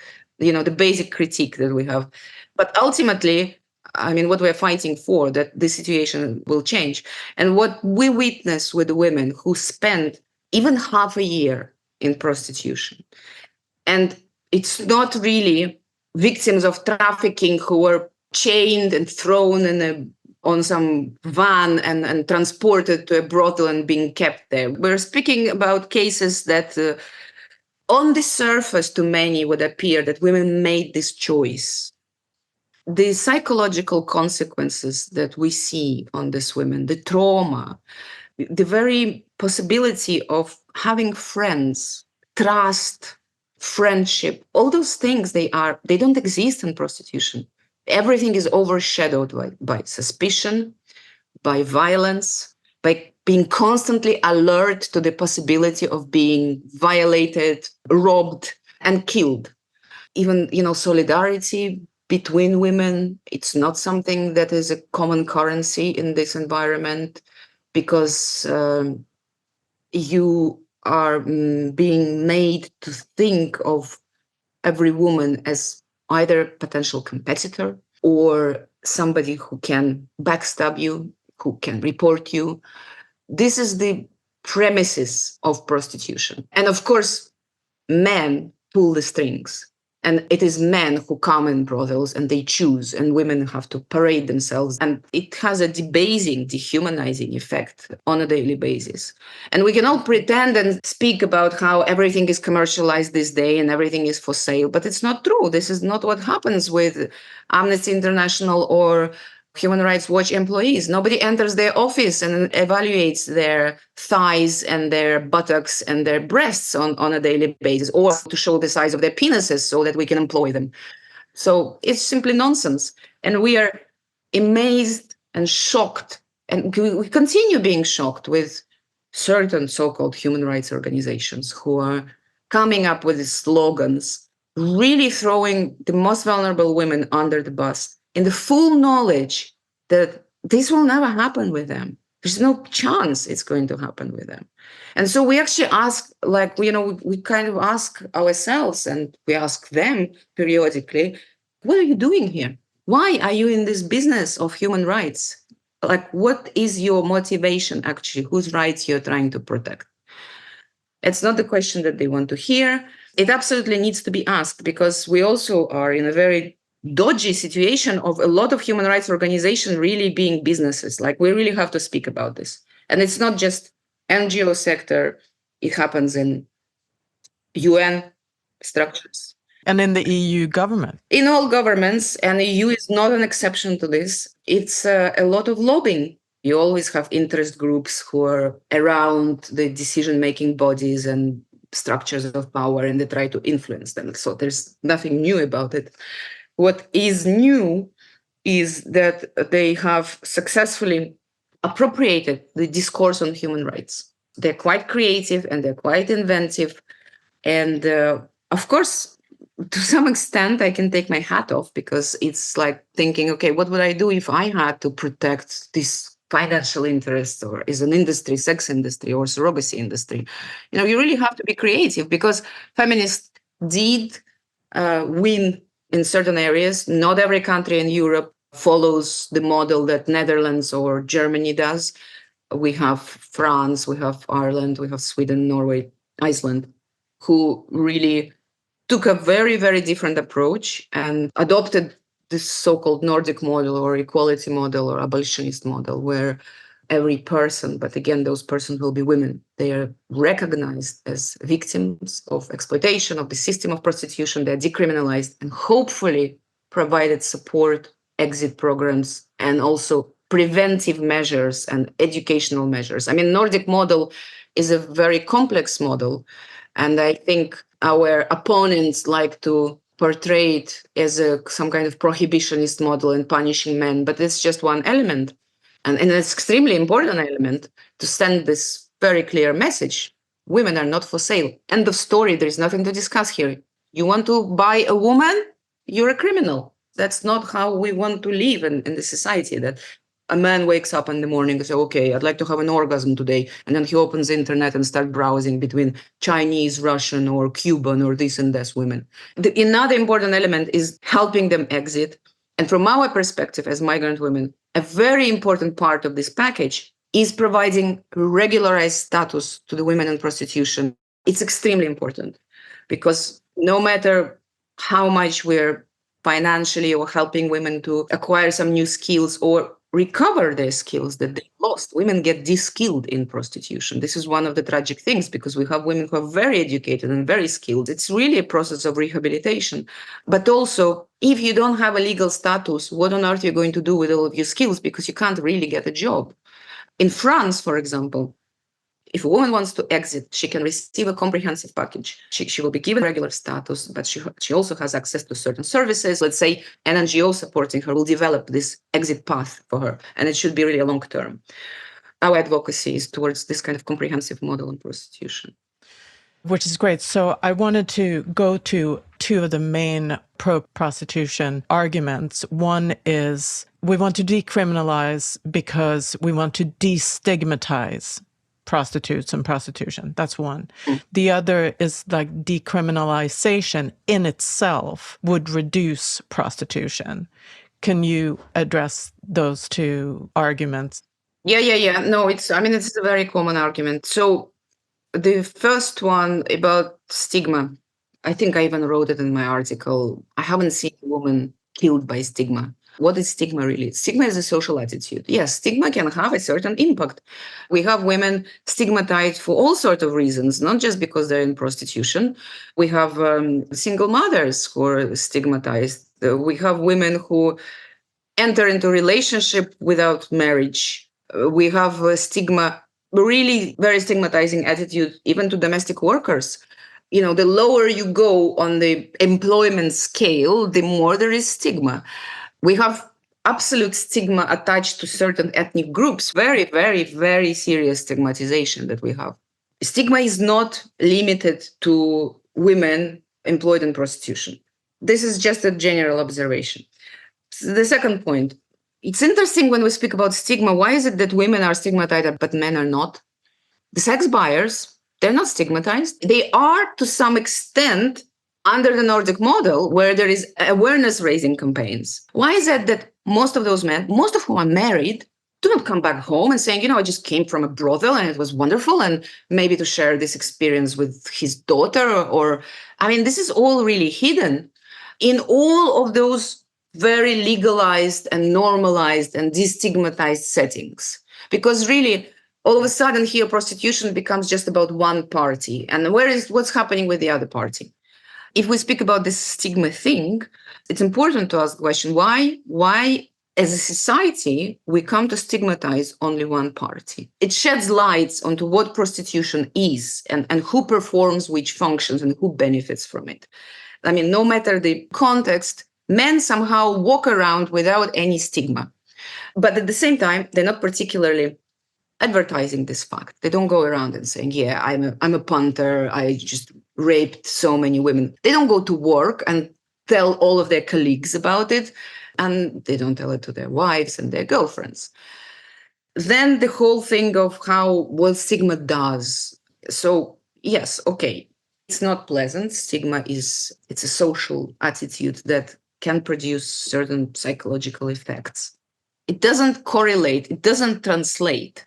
basic critique that we have. But ultimately, I mean, what we're fighting for, that the situation will change. And what we witness with the women who spend even half a year in prostitution. And it's not really victims of trafficking who were chained and thrown on some van and transported to a brothel and being kept there. We're speaking about cases that on the surface to many would appear that women made this choice. The psychological consequences that we see on these women, the trauma, the very possibility of having friends, trust, friendship, all those things, they don't exist in prostitution. Everything is overshadowed by suspicion, by violence, by being constantly alert to the possibility of being violated, robbed, and killed. Even, solidarity between women, it's not something that is a common currency in this environment, because you are being made to think of every woman as either a potential competitor or somebody who can backstab you, who can report you. This is the premises of prostitution. And of course, men pull the strings. And it is men who come in brothels and they choose, and women have to parade themselves. And it has a debasing, dehumanizing effect on a daily basis. And we can all pretend and speak about how everything is commercialized this day and everything is for sale, but it's not true. This is not what happens with Amnesty International or Human Rights Watch employees. Nobody enters their office and evaluates their thighs and their buttocks and their breasts on a daily basis, or to show the size of their penises so that we can employ them. So it's simply nonsense. And we are amazed and shocked, and we continue being shocked with certain so-called human rights organizations who are coming up with these slogans, really throwing the most vulnerable women under the bus in the full knowledge that this will never happen with them. There's no chance it's going to happen with them. And so we actually ask, like, we kind of ask ourselves, and we ask them periodically, what are you doing here? Why are you in this business of human rights? Like, what is your motivation actually? Whose rights you're trying to protect? It's not the question that they want to hear. It absolutely needs to be asked, because we also are in a very dodgy situation of a lot of human rights organizations really being businesses. Like, we really have to speak about this. And it's not just NGO sector. It happens in UN structures. And in the EU government. In all governments, and the EU is not an exception to this. It's a lot of lobbying. You always have interest groups who are around the decision-making bodies and structures of power, and they try to influence them. So there's nothing new about it. What is new is that they have successfully appropriated the discourse on human rights. They're quite creative and they're quite inventive. And of course, to some extent, I can take my hat off, because it's like thinking, okay, what would I do if I had to protect this financial interest, or is an industry, sex industry, or surrogacy industry? You really have to be creative, because feminists did win in certain areas. Not every country in Europe follows the model that Netherlands or Germany does. We have France, we have Ireland, we have Sweden, Norway, Iceland, who really took a very, very different approach and adopted this so-called Nordic model, or equality model, or abolitionist model, where every person, but again, those persons will be women, they are recognized as victims of exploitation, of the system of prostitution. They're decriminalized and hopefully provided support, exit programs, and also preventive measures and educational measures. I mean, Nordic model is a very complex model. And I think our opponents like to portray it as some kind of prohibitionist model and punishing men, but it's just one element. And it's an extremely important element to send this very clear message. Women are not for sale. End of story. There is nothing to discuss here. You want to buy a woman? You're a criminal. That's not how we want to live in the society, that a man wakes up in the morning and says, okay, I'd like to have an orgasm today. And then he opens the internet and starts browsing between Chinese, Russian, or Cuban, or this and that women. Another important element is helping them exit. And from our perspective as migrant women, a very important part of this package is providing regularized status to the women in prostitution. It's extremely important, because no matter how much we're financially or helping women to acquire some new skills or recover their skills that they lost, women get de-skilled in prostitution. This is one of the tragic things, because we have women who are very educated and very skilled. It's really a process of rehabilitation. But also, if you don't have a legal status, what on earth are you going to do with all of your skills? Because you can't really get a job. In France, for example, if a woman wants to exit, she can receive a comprehensive package. She will be given regular status, but she also has access to certain services. Let's say an NGO supporting her will develop this exit path for her, and it should be really a long term. Our advocacy is towards this kind of comprehensive model on prostitution. Which is great. So I wanted to go to two of the main pro-prostitution arguments. One is we want to decriminalize because we want to destigmatize prostitutes and prostitution. That's one. The other is like decriminalization in itself would reduce prostitution. Can you address those two arguments? Yeah. No, it's a very common argument. So the first one about stigma, I think I even wrote it in my article. I haven't seen a woman killed by stigma. What is stigma really? Stigma is a social attitude. Yes, stigma can have a certain impact. We have women stigmatized for all sorts of reasons, not just because they're in prostitution. We have single mothers who are stigmatized. We have women who enter into relationship without marriage. We have a stigma, really very stigmatizing attitude, even to domestic workers. The lower you go on the employment scale, the more there is stigma. We have absolute stigma attached to certain ethnic groups, very, very, very serious stigmatization that we have. Stigma is not limited to women employed in prostitution. This is just a general observation. The second point, it's interesting when we speak about stigma, why is it that women are stigmatized but men are not? The sex buyers, they're not stigmatized. They are to some extent under the Nordic model where there is awareness raising campaigns. Why is it that most of those men, most of whom are married, do not come back home and saying, I just came from a brothel and it was wonderful, and maybe to share this experience with his daughter, or this is all really hidden in all of those very legalized and normalized and destigmatized settings. Because really, all of a sudden here, prostitution becomes just about one party. And what's happening with the other party? If we speak about this stigma thing, it's important to ask the question, why as a society, we come to stigmatize only one party? It sheds lights onto what prostitution is and who performs which functions and who benefits from it. No matter the context, men somehow walk around without any stigma. But at the same time, they're not particularly advertising this fact. They don't go around and saying, yeah, I'm a punter, I just raped so many women. They don't go to work and tell all of their colleagues about it, and they don't tell it to their wives and their girlfriends. Then the whole thing of what stigma does. So yes, okay, it's not pleasant. Stigma it's a social attitude that can produce certain psychological effects. It doesn't correlate, it doesn't translate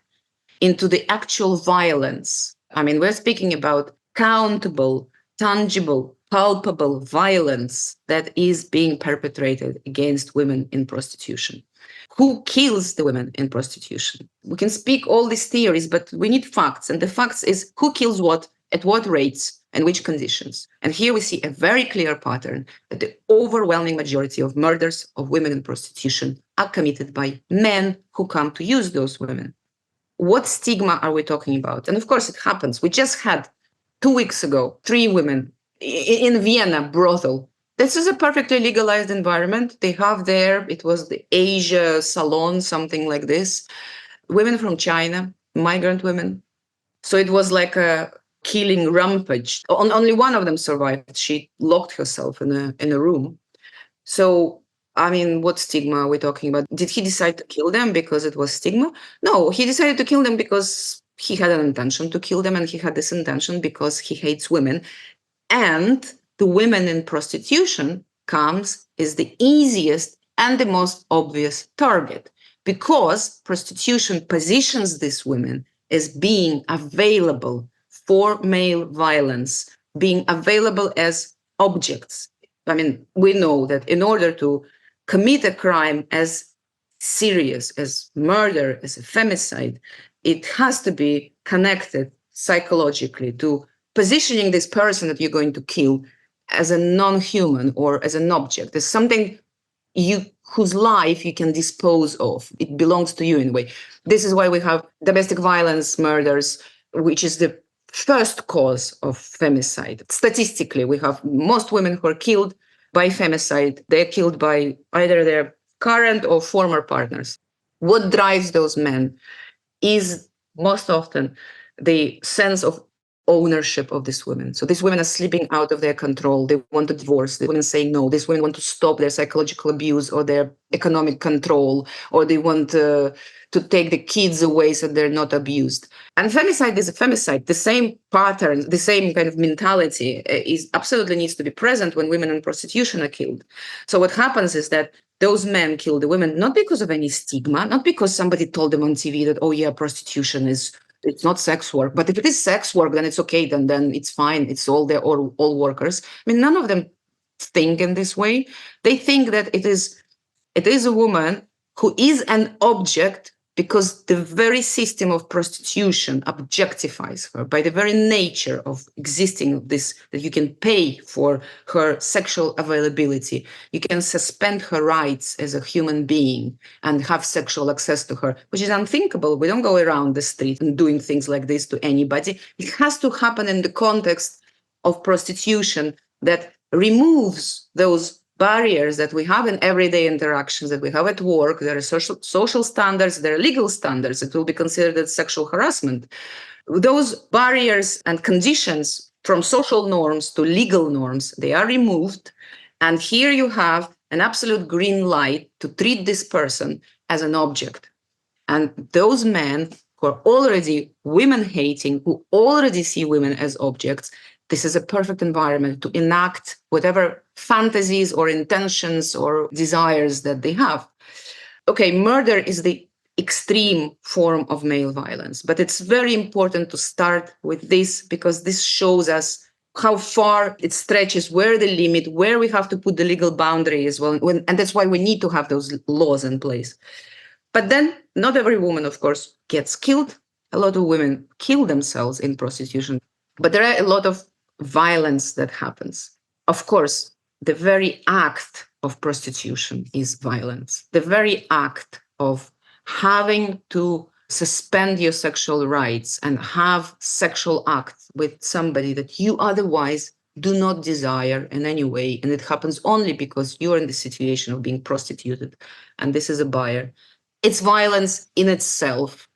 into the actual violence. We're speaking about countable, tangible, palpable violence that is being perpetrated against women in prostitution. Who kills the women in prostitution? We can speak all these theories, but we need facts. And the facts is who kills what, at what rates, and which conditions. And here we see a very clear pattern that the overwhelming majority of murders of women in prostitution are committed by men who come to use those women. What stigma are we talking about? And of course, it happens. We just had 2 weeks ago 3 women in Vienna brothel. This is a perfectly legalized environment. They have there, it was the Asia Salon, something like this. Women from China, migrant women. So it was like a killing rampage. Only one of them survived. She locked herself in a room. So what stigma are we talking about? Did he decide to kill them because it was stigma? No, he decided to kill them because he had an intention to kill them, and he had this intention because he hates women. And the women in prostitution is the easiest and the most obvious target, because prostitution positions these women as being available for male violence, being available as objects. We know that in order to commit a crime as serious as murder, as a femicide, it has to be connected psychologically to positioning this person that you're going to kill as a non-human or as an object, as something whose life you can dispose of. It belongs to you in a way. This is why we have domestic violence murders, which is the first cause of femicide. Statistically, we have most women who are killed by femicide. They're killed by either their current or former partners. What drives those men is most often the sense of ownership of these women. So these women are slipping out of their control. They want a divorce. The women say no. These women want to stop their psychological abuse or their economic control, or they want to take the kids away so they're not abused. And femicide is a femicide. The same pattern, the same kind of mentality is absolutely needs to be present when women in prostitution are killed. So what happens is that those men kill the women not because of any stigma, not because somebody told them on TV that, oh yeah, prostitution it's not sex work. But if it is sex work, then it's okay. Then it's fine. It's all workers. None of them think in this way. They think that it is a woman who is an object because the very system of prostitution objectifies her by the very nature of existing of this, that you can pay for her sexual availability. You can suspend her rights as a human being and have sexual access to her, which is unthinkable. We don't go around the street and doing things like this to anybody. It has to happen in the context of prostitution that removes those barriers that we have in everyday interactions, that we have at work. There are social standards, there are legal standards that will be considered as sexual harassment. Those barriers and conditions from social norms to legal norms, they are removed. And here you have an absolute green light to treat this person as an object. And those men who are already women-hating, who already see women as objects, this is a perfect environment to enact whatever fantasies or intentions or desires that they have. Okay, murder is the extreme form of male violence, but it's very important to start with this because this shows us how far it stretches, where the limit, where we have to put the legal boundary as well. And that's why we need to have those laws in place. But then not every woman, of course, gets killed. A lot of women kill themselves in prostitution, but there are a lot of violence that happens. Of course, the very act of prostitution is violence. The very act of having to suspend your sexual rights and have sexual acts with somebody that you otherwise do not desire in any way, and it happens only because you're in the situation of being prostituted, and this is a buyer. It's violence in itself.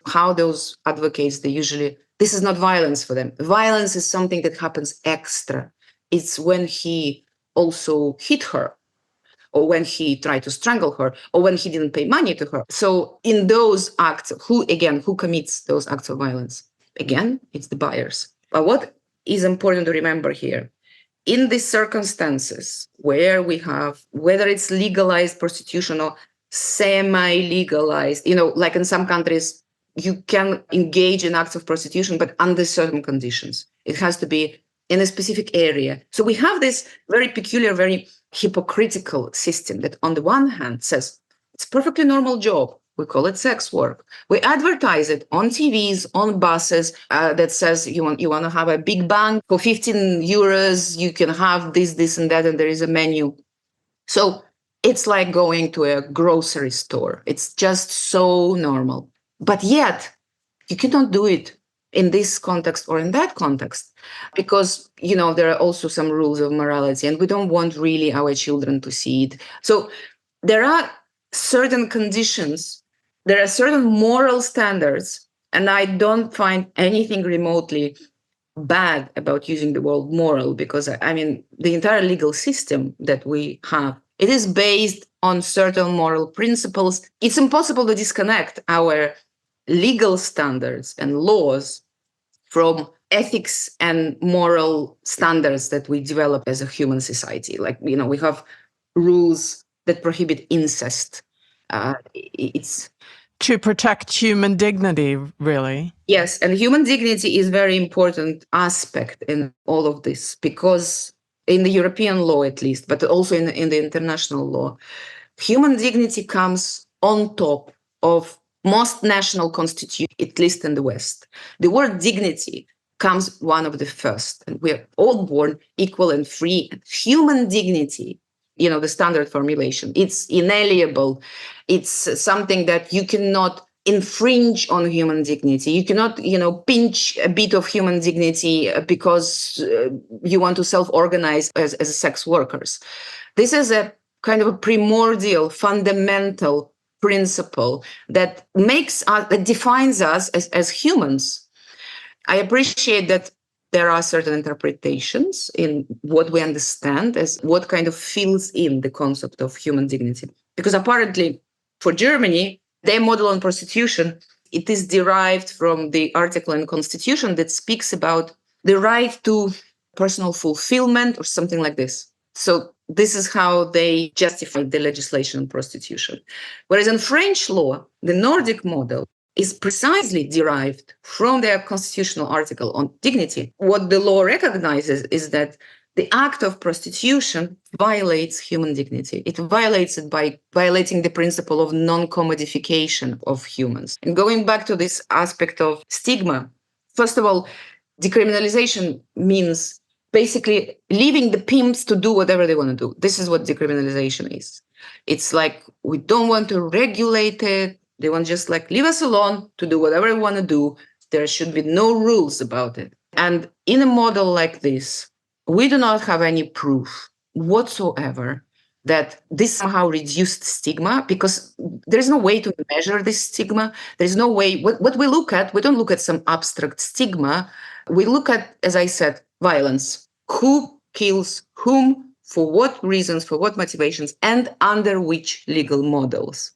How those advocates, this is not violence for them. Violence is something that happens extra. It's when he also hit her, or when he tried to strangle her, or when he didn't pay money to her. So in those acts, who commits those acts of violence? Again, it's the buyers. But what is important to remember here, in these circumstances where we have, whether it's legalized prostitution or semi-legalized, like in some countries, you can engage in acts of prostitution, but under certain conditions. It has to be in a specific area. So we have this very peculiar, very hypocritical system that on the one hand says, it's a perfectly normal job. We call it sex work. We advertise it on TVs, on buses, that says you want to have a big bang for 15 euros. You can have this, and that, and there is a menu. So it's like going to a grocery store. It's just so normal. But yet, you cannot do it in this context or in that context, because, there are also some rules of morality, and we don't want really our children to see it. So there are certain conditions, there are certain moral standards, and I don't find anything remotely bad about using the word moral, because, the entire legal system that we have, it is based on certain moral principles. It's impossible to disconnect our legal standards and laws from ethics and moral standards that we develop as a human society. Like, we have rules that prohibit incest. It's to protect human dignity, really. Yes, and human dignity is a very important aspect in all of this, because in the European law, at least, but also in the international law, human dignity comes on top of most national constitutions, at least in the West. The word dignity comes one of the first, and we are all born equal and free. And human dignity, the standard formulation, it's inalienable. It's something that you cannot infringe on human dignity. You cannot, pinch a bit of human dignity because you want to self-organize as sex workers. This is a kind of a primordial, fundamental principle that defines us as humans. I appreciate that there are certain interpretations in what we understand as what kind of fills in the concept of human dignity. Because apparently for Germany, their model on prostitution, it is derived from the article in the Constitution that speaks about the right to personal fulfillment or something like this. So this is how they justify the legislation on prostitution. Whereas in French law, the Nordic model is precisely derived from their constitutional article on dignity. What the law recognizes is that The act of prostitution violates human dignity. It violates it by violating the principle of non-commodification of humans. And going back to this aspect of stigma, first of all, decriminalization means basically leaving the pimps to do whatever they want to do. This is what decriminalization is. It's like we don't want to regulate it. They want to just like leave us alone to do whatever we want to do. There should be no rules about it. And in a model like this, we do not have any proof whatsoever that this somehow reduced stigma, because there's no way to measure this stigma. There's no way. What we look at, we don't look at some abstract stigma. We look at, as I said, violence. Who kills whom, for what reasons, for what motivations, and under which legal models.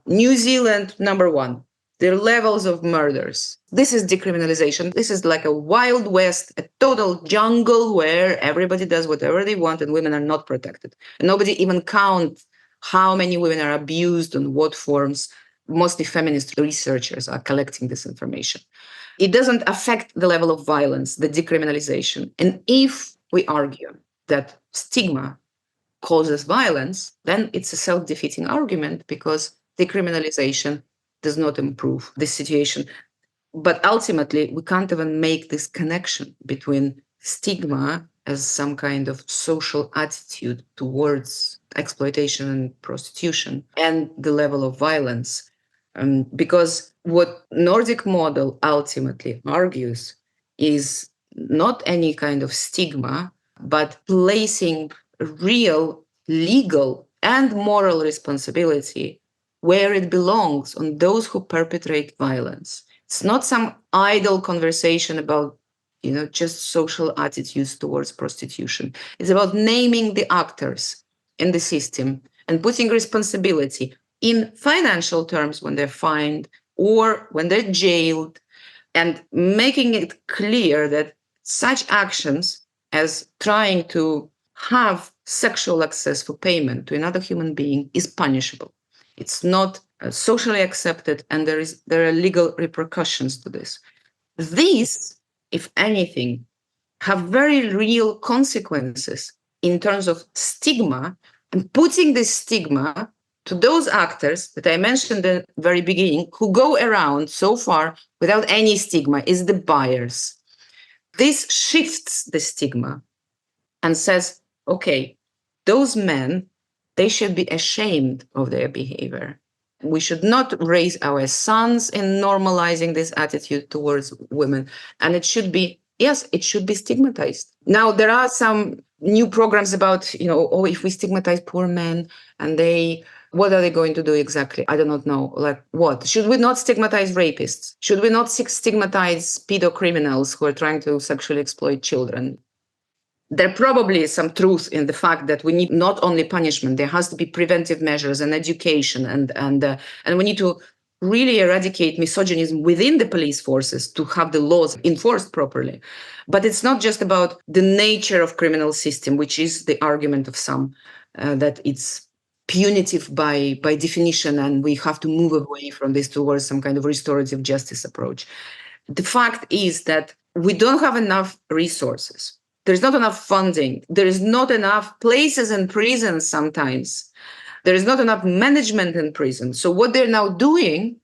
New Zealand, number one. Their levels of murders. This is decriminalization. This is like a Wild West, a total jungle where everybody does whatever they want and women are not protected. And nobody even counts how many women are abused and what forms. Mostly feminist researchers are collecting this information. It doesn't affect the level of violence, the decriminalization. And if we argue that stigma causes violence, then it's a self-defeating argument, because decriminalization does not improve the situation. But ultimately, we can't even make this connection between stigma as some kind of social attitude towards exploitation and prostitution and the level of violence. Because what Nordic model ultimately argues is not any kind of stigma, but placing real legal and moral responsibility where it belongs, on those who perpetrate violence. It's not some idle conversation about, just social attitudes towards prostitution. It's about naming the actors in the system and putting responsibility in financial terms when they're fined or when they're jailed, and making it clear that such actions as trying to have sexual access for payment to another human being is punishable. It's not socially accepted, and there are legal repercussions to this. These, if anything, have very real consequences in terms of stigma, and putting this stigma to those actors that I mentioned at the very beginning, who go around so far without any stigma, is the buyers. This shifts the stigma and says, okay, those men, they should be ashamed of their behavior. We should not raise our sons in normalizing this attitude towards women. And it should be, yes, it should be stigmatized. Now, there are some new programs about, if we stigmatize poor men and what are they going to do exactly? I do not know. Like what? Should we not stigmatize rapists? Should we not stigmatize pedocriminals who are trying to sexually exploit children? There probably is some truth in the fact that we need not only punishment, there has to be preventive measures and education, and we need to really eradicate misogynism within the police forces to have the laws enforced properly. But it's not just about the nature of criminal system, which is the argument of some, that it's punitive by definition, and we have to move away from this towards some kind of restorative justice approach. The fact is that we don't have enough resources. There's not enough funding. There is not enough places in prisons sometimes. There is not enough management in prison. So what they're now doing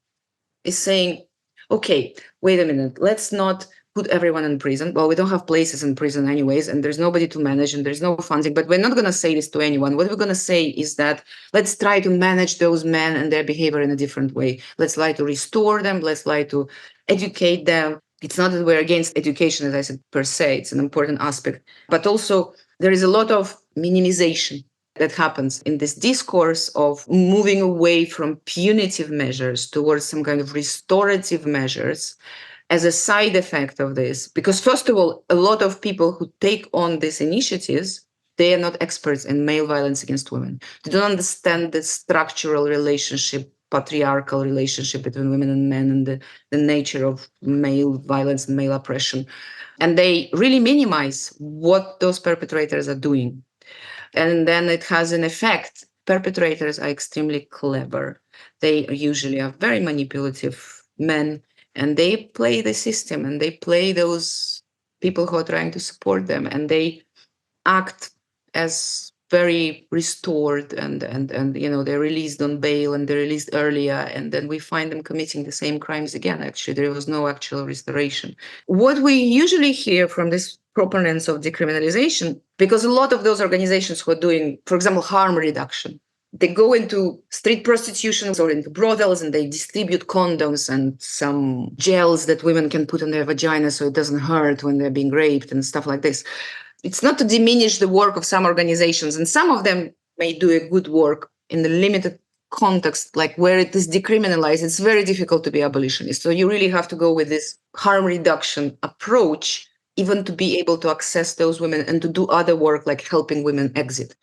is saying, okay, wait a minute, let's not put everyone in prison. Well, we don't have places in prison anyways, and there's nobody to manage and there's no funding, but we're not going to say this to anyone. What we're going to say is that let's try to manage those men and their behavior in a different way. Let's try to restore them. Let's try to educate them. It's not that we're against education, as I said, per se. It's an important aspect. But also, there is a lot of minimization that happens in this discourse of moving away from punitive measures towards some kind of restorative measures as a side effect of this. Because first of all, a lot of people who take on these initiatives, they are not experts in male violence against women. They don't understand the structural relationship, patriarchal relationship between women and men, and the nature of male violence and male oppression. And they really minimize what those perpetrators are doing. And then it has an effect. Perpetrators are extremely clever. They usually are very manipulative men, and they play the system, and they play those people who are trying to support them, and they act as very restored and they're released on bail and they're released earlier, and then we find them committing the same crimes again. Actually, there was no actual restoration. What we usually hear from these proponents of decriminalization, because a lot of those organizations who are doing, for example, harm reduction, they go into street prostitution or into brothels and they distribute condoms and some gels that women can put on their vagina so it doesn't hurt when they're being raped and stuff like this. It's not to diminish the work of some organizations, and some of them may do a good work in the limited context, like where it is decriminalized. It's very difficult to be abolitionist. So you really have to go with this harm reduction approach, even to be able to access those women and to do other work like helping women exit.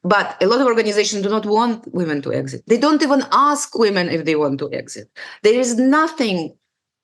But a lot of organizations do not want women to exit. They don't even ask women if they want to exit. There is nothing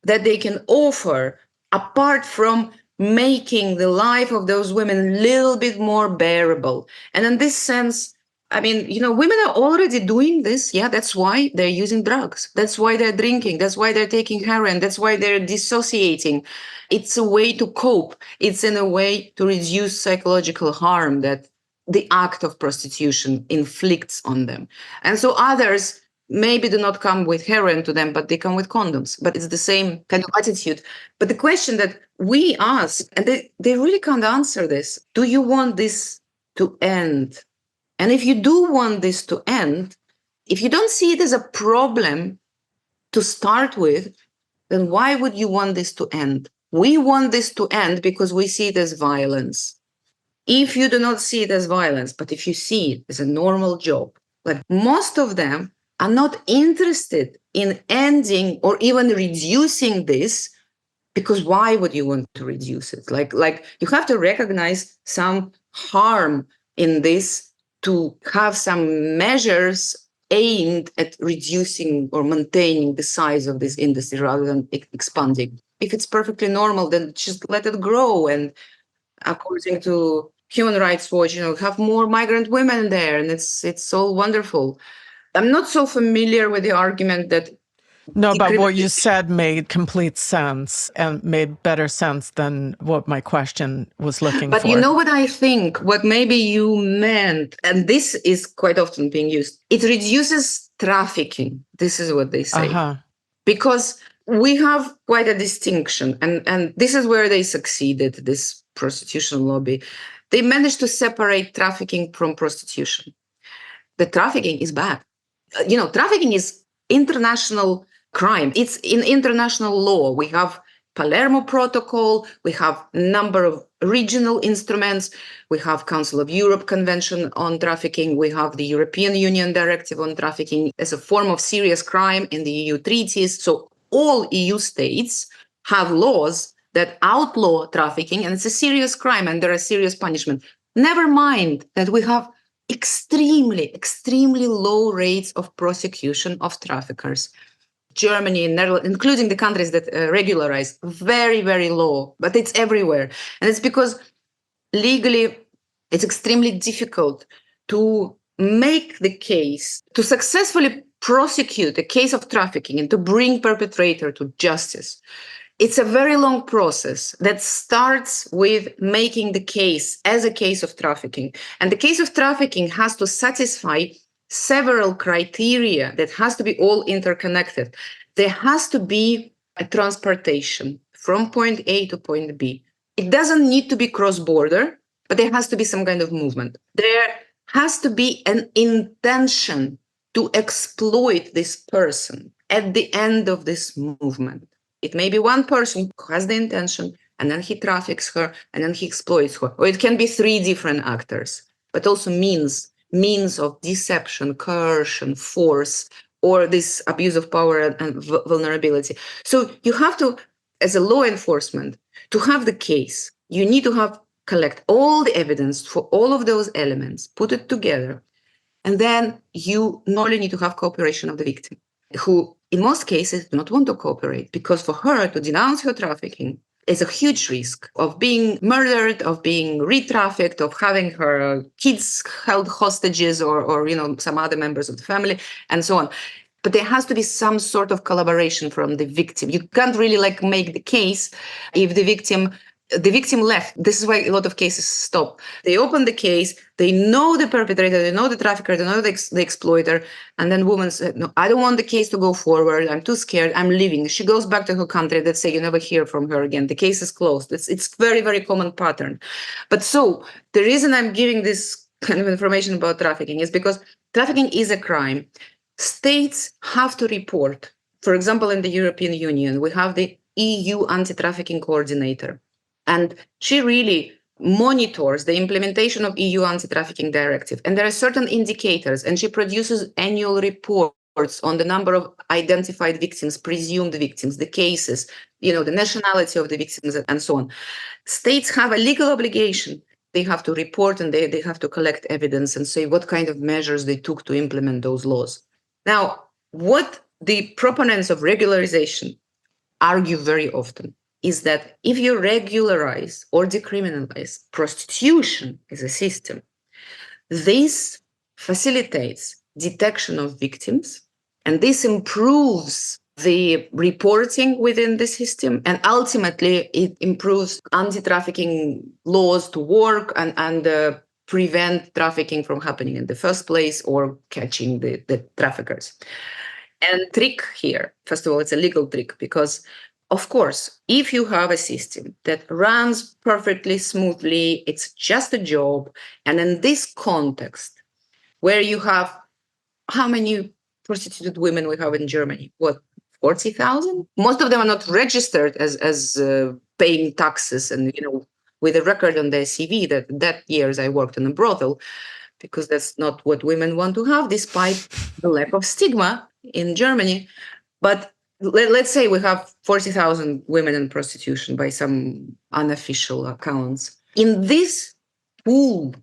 that they can offer apart from making the life of those women a little bit more bearable. And in this sense, I mean, women are already doing this. Yeah, that's why they're using drugs. That's why they're drinking. That's why they're taking heroin. That's why they're dissociating. It's a way to cope. It's in a way to reduce psychological harm that the act of prostitution inflicts on them. And so others maybe do not come with heroin to them, but they come with condoms. But it's the same kind of attitude. But the question that we ask, and they really can't answer this, do you want this to end? And if you do want this to end, if you don't see it as a problem to start with, then why would you want this to end? We want this to end because we see it as violence. If you do not see it as violence, but if you see it as a normal job, like most of them are not interested in ending or even reducing this, because why would you want to reduce it? Like you have to recognize some harm in this to have some measures aimed at reducing or maintaining the size of this industry rather than expanding. If it's perfectly normal, then just let it grow. And according to Human Rights Watch, have more migrant women there, and it's all wonderful. I'm not so familiar with the argument that No, but what you said made complete sense and made better sense than what my question was looking for. But you know what I think, what maybe you meant, and this is quite often being used, it reduces trafficking. This is what they say. Because we have quite a distinction, and this is where they succeeded, this prostitution lobby. They managed to separate trafficking from prostitution. The trafficking is bad. Trafficking is international crime. It's in international law. We have Palermo Protocol. We have a number of regional instruments. We have Council of Europe Convention on Trafficking. We have the European Union Directive on Trafficking as a form of serious crime in the EU treaties. So all EU states have laws that outlaw trafficking, and it's a serious crime, and there are serious punishments. Never mind that we have extremely, extremely low rates of prosecution of traffickers. Germany, Netherlands, including the countries that regularize, very, very low, but it's everywhere. And it's because legally it's extremely difficult to make the case, to successfully prosecute a case of trafficking and to bring perpetrator to justice. It's a very long process that starts with making the case as a case of trafficking. And the case of trafficking has to satisfy several criteria that has to be all interconnected. There has to be a transportation from point A to point B. It doesn't need to be cross-border, but there has to be some kind of movement. There has to be an intention to exploit this person at the end of this movement. It may be one person who has the intention, and then he traffics her, and then he exploits her. Or it can be three different actors, but also means of deception, coercion, force, or this abuse of power and vulnerability. So you have to, as a law enforcement, to have the case, you need to collect all the evidence for all of those elements, put it together, and then you not only need to have cooperation of the victim, who in most cases do not want to cooperate, because for her to denounce her trafficking is a huge risk of being murdered, of being re-trafficked, of having her kids held hostages or some other members of the family, and so on. But there has to be some sort of collaboration from the victim. You can't really make the case if the victim the victim left. This is why a lot of cases stop. They open the case, they know the perpetrator, they know the trafficker, they know the exploiter, and then woman said, no, I don't want the case to go forward. I'm too scared. I'm leaving. She goes back to her country. Let's say you never hear from her again. The case is closed. It's very, very common pattern. But so the reason I'm giving this kind of information about trafficking is because trafficking is a crime. States have to report. For example, in the European Union, we have the EU anti-trafficking coordinator. And she really monitors the implementation of EU anti-trafficking directive. And there are certain indicators, and she produces annual reports on the number of identified victims, presumed victims, the cases, the nationality of the victims, and so on. States have a legal obligation. They have to report and they have to collect evidence and say what kind of measures they took to implement those laws. Now, what the proponents of regularization argue very often is that if you regularize or decriminalize prostitution as a system, this facilitates detection of victims, and this improves the reporting within the system, and ultimately it improves anti-trafficking laws to work and prevent trafficking from happening in the first place or catching the traffickers. And trick here, first of all, it's a legal trick because, of course, if you have a system that runs perfectly smoothly, it's just a job. And in this context, where you have how many prostituted women we have in Germany? What, 40,000? Most of them are not registered as paying taxes and, with a record on their CV that years I worked in a brothel, because that's not what women want to have, despite the lack of stigma in Germany. But let's say we have 40,000 women in prostitution by some unofficial accounts. In this pool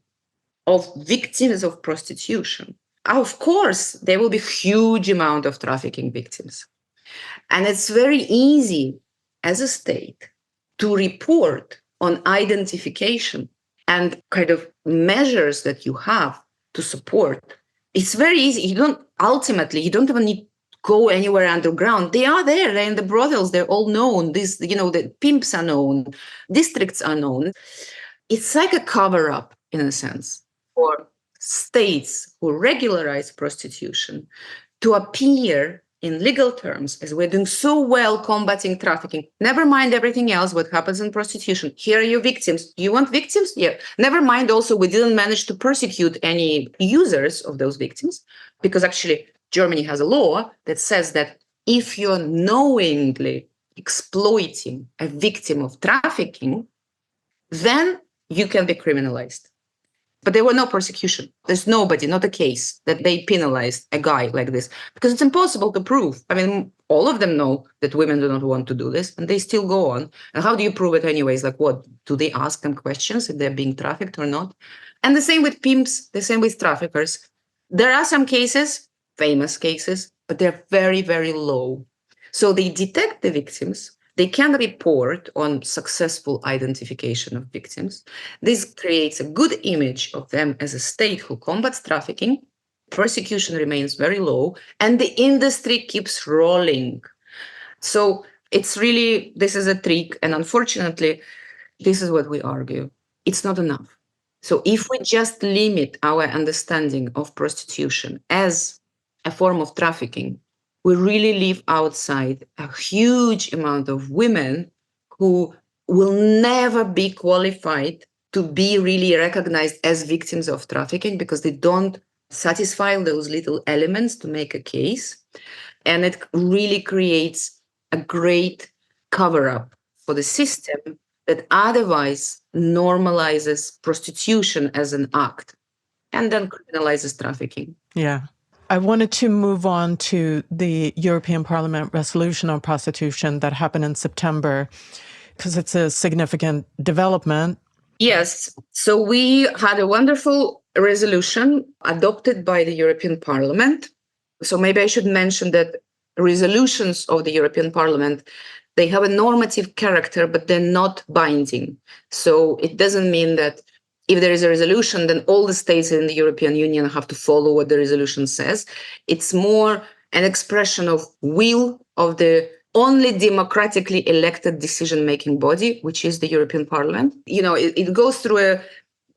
of victims of prostitution, of course, there will be huge amount of trafficking victims. And it's very easy as a state to report on identification and kind of measures that you have to support. It's very easy. You don't even need to go anywhere underground. They are there. They're in the brothels. They're all known. The pimps are known. Districts are known. It's like a cover-up, in a sense, for states who regularize prostitution to appear in legal terms as we're doing so well combating trafficking. Never mind everything else, what happens in prostitution. Here are your victims. You want victims? Yeah. Never mind also, we didn't manage to persecute any users of those victims, because actually Germany has a law that says that if you're knowingly exploiting a victim of trafficking, then you can be criminalized. But there were no prosecution. There's nobody, not a case that they penalized a guy like this, because it's impossible to prove. I mean, all of them know that women do not want to do this, and they still go on. And how do you prove it anyways? Like, what? Do they ask them questions if they're being trafficked or not? And the same with pimps, the same with traffickers. There are some cases, famous cases, but they're very, very low. So they detect the victims. They can report on successful identification of victims. This creates a good image of them as a state who combats trafficking. Persecution remains very low, and the industry keeps rolling. So it's really, this is a trick. And unfortunately, this is what we argue. It's not enough. So if we just limit our understanding of prostitution as a form of trafficking, we really leave outside a huge amount of women who will never be qualified to be really recognized as victims of trafficking because they don't satisfy those little elements to make a case. And it really creates a great cover-up for the system that otherwise normalizes prostitution as an act and then criminalizes trafficking. Yeah. I wanted to move on to the European Parliament resolution on prostitution that happened in September, because it's a significant development. Yes. So we had a wonderful resolution adopted by the European Parliament. So maybe I should mention that resolutions of the European Parliament, they have a normative character, but they're not binding. So it doesn't mean that if there is a resolution, then all the states in the European Union have to follow what the resolution says. It's more an expression of will of the only democratically elected decision-making body, which is the European Parliament. It goes through a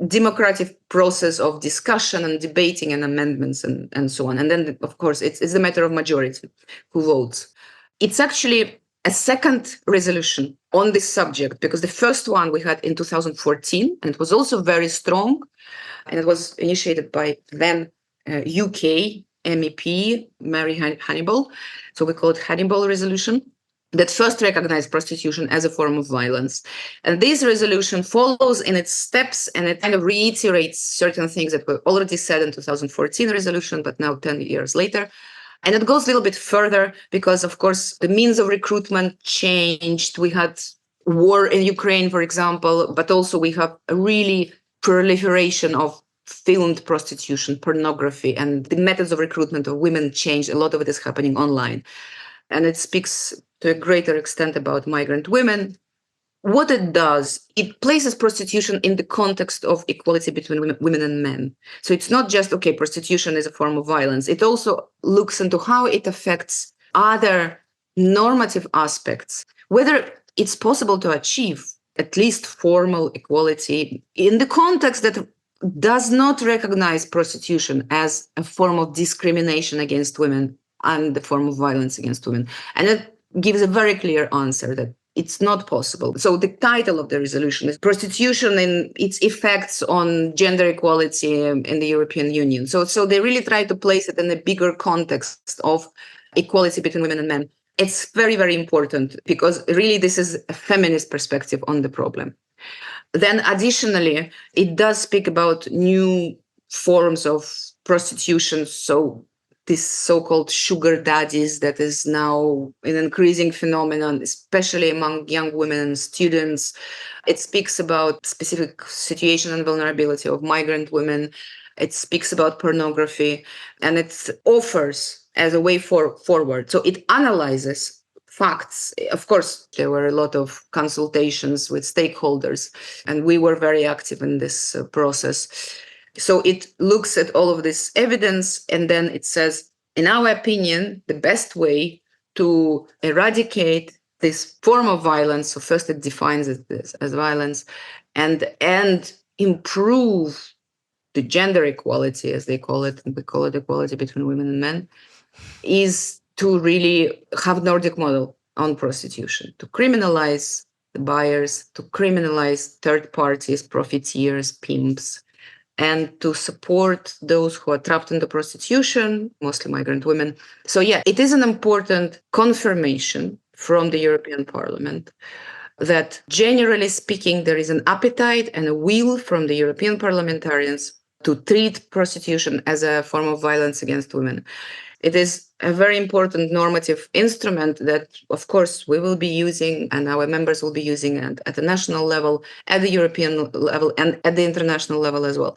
democratic process of discussion and debating and amendments and so on. And then, of course, it's a matter of majority who votes. It's actually a second resolution on this subject, because the first one we had in 2014, and it was also very strong, and it was initiated by then UK MEP Mary Hannibal. So we call it Hannibal Resolution, that first recognized prostitution as a form of violence. And this resolution follows in its steps, and it kind of reiterates certain things that were already said in 2014 resolution, but now 10 years later. And it goes a little bit further because, of course, the means of recruitment changed. We had war in Ukraine, for example, but also we have a really proliferation of filmed prostitution, pornography, and the methods of recruitment of women changed. A lot of it is happening online. And it speaks to a greater extent about migrant women. What it does, it places prostitution in the context of equality between women and men. So it's not just, okay, prostitution is a form of violence. It also looks into how it affects other normative aspects, whether it's possible to achieve at least formal equality in the context that does not recognize prostitution as a form of discrimination against women and the form of violence against women. And it gives a very clear answer that it's not possible. So the title of the resolution is Prostitution and its Effects on Gender Equality in the European Union. So they really try to place it in a bigger context of equality between women and men. It's very, very important because really this is a feminist perspective on the problem. Then additionally, it does speak about new forms of prostitution. So this so-called sugar daddies that is now an increasing phenomenon, especially among young women and students. It speaks about specific situation and vulnerability of migrant women. It speaks about pornography, and it offers as a way forward. So it analyzes facts. Of course, there were a lot of consultations with stakeholders, and we were very active in this process. So it looks at all of this evidence, and then it says, in our opinion, the best way to eradicate this form of violence, so first it defines it as violence, and improve the gender equality, as they call it, and we call it equality between women and men, is to really have Nordic model on prostitution, to criminalize the buyers, to criminalize third parties, profiteers, pimps, and to support those who are trapped into prostitution, mostly migrant women. So yeah, it is an important confirmation from the European Parliament that generally speaking, there is an appetite and a will from the European parliamentarians to treat prostitution as a form of violence against women. It is a very important normative instrument that, of course, we will be using and our members will be using at the national level, at the European level, and at the international level as well.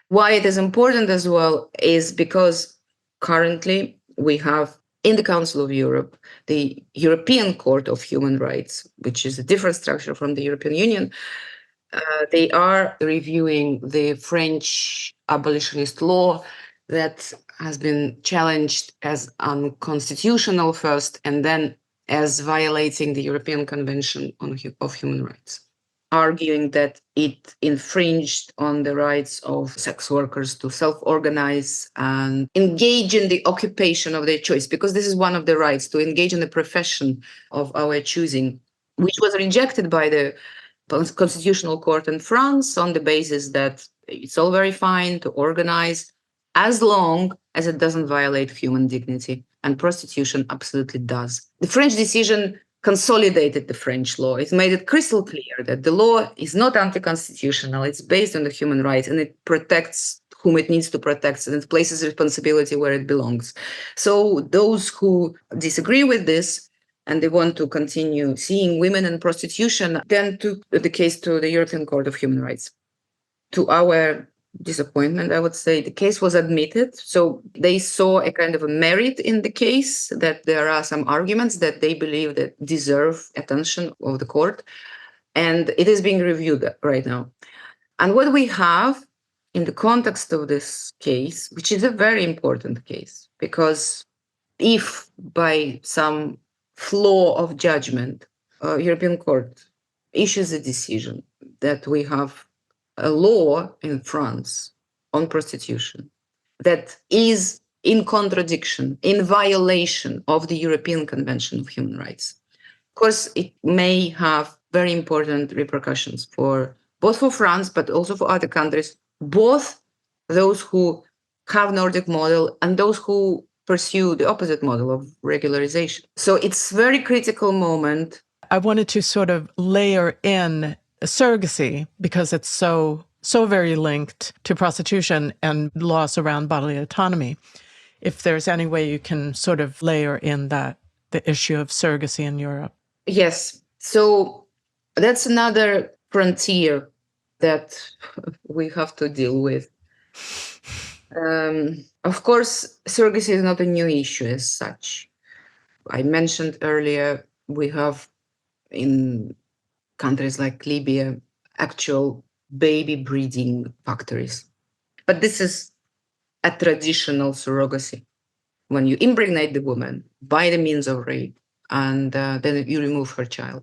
Why it is important as well is because currently we have in the Council of Europe, the European Court of Human Rights, which is a different structure from the European Union. They are reviewing the French abolitionist law that has been challenged as unconstitutional first, and then as violating the European Convention of Human Rights, arguing that it infringed on the rights of sex workers to self-organize and engage in the occupation of their choice, because this is one of the rights, to engage in the profession of our choosing, which was rejected by the Constitutional Court in France on the basis that it's all very fine to organize as long as it doesn't violate human dignity. And prostitution absolutely does. The French decision consolidated the French law. It made it crystal clear that the law is not anti-constitutional. It's based on the human rights, and it protects whom it needs to protect, and it places responsibility where it belongs. So those who disagree with this and they want to continue seeing women in prostitution, then took the case to the European Court of Human Rights. To our disappointment, I would say, the case was admitted. So they saw a kind of a merit in the case, that there are some arguments that they believe that deserve attention of the court. And it is being reviewed right now. And what we have in the context of this case, which is a very important case, because if by some flaw of judgment, European Court issues a decision that we have a law in France on prostitution that is in contradiction, in violation of the European Convention of Human Rights. Of course, it may have very important repercussions for both for France, but also for other countries, both those who have Nordic model and those who pursue the opposite model of regularization. So it's a very critical moment. I wanted to sort of layer in surrogacy because it's so very linked to prostitution and laws around bodily autonomy. If there's any way you can sort of layer in that, the issue of surrogacy in Europe. Yes. So that's another frontier that we have to deal with. Of course, surrogacy is not a new issue as such. I mentioned earlier, we have in countries like Libya actual baby breeding factories. But this is a traditional surrogacy. When you impregnate the woman by the means of rape, and then you remove her child.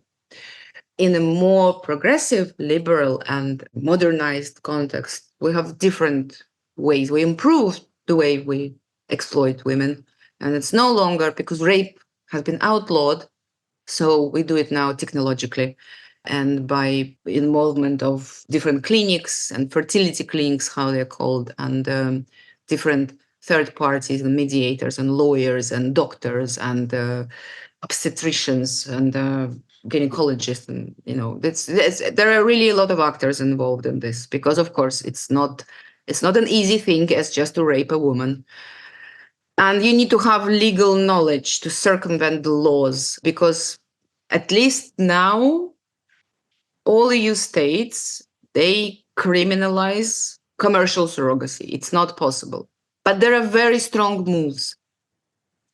In a more progressive, liberal, and modernized context, we have different ways. We improve the way we exploit women. And it's no longer because rape has been outlawed. So we do it now technologically and by involvement of different clinics and fertility clinics, how they're called, and different third parties and mediators and lawyers and doctors and obstetricians and gynecologists. And, there are really a lot of actors involved in this because, of course, it's not an easy thing as just to rape a woman. And you need to have legal knowledge to circumvent the laws because at least now, all EU states, they criminalize commercial surrogacy. It's not possible. But there are very strong moves.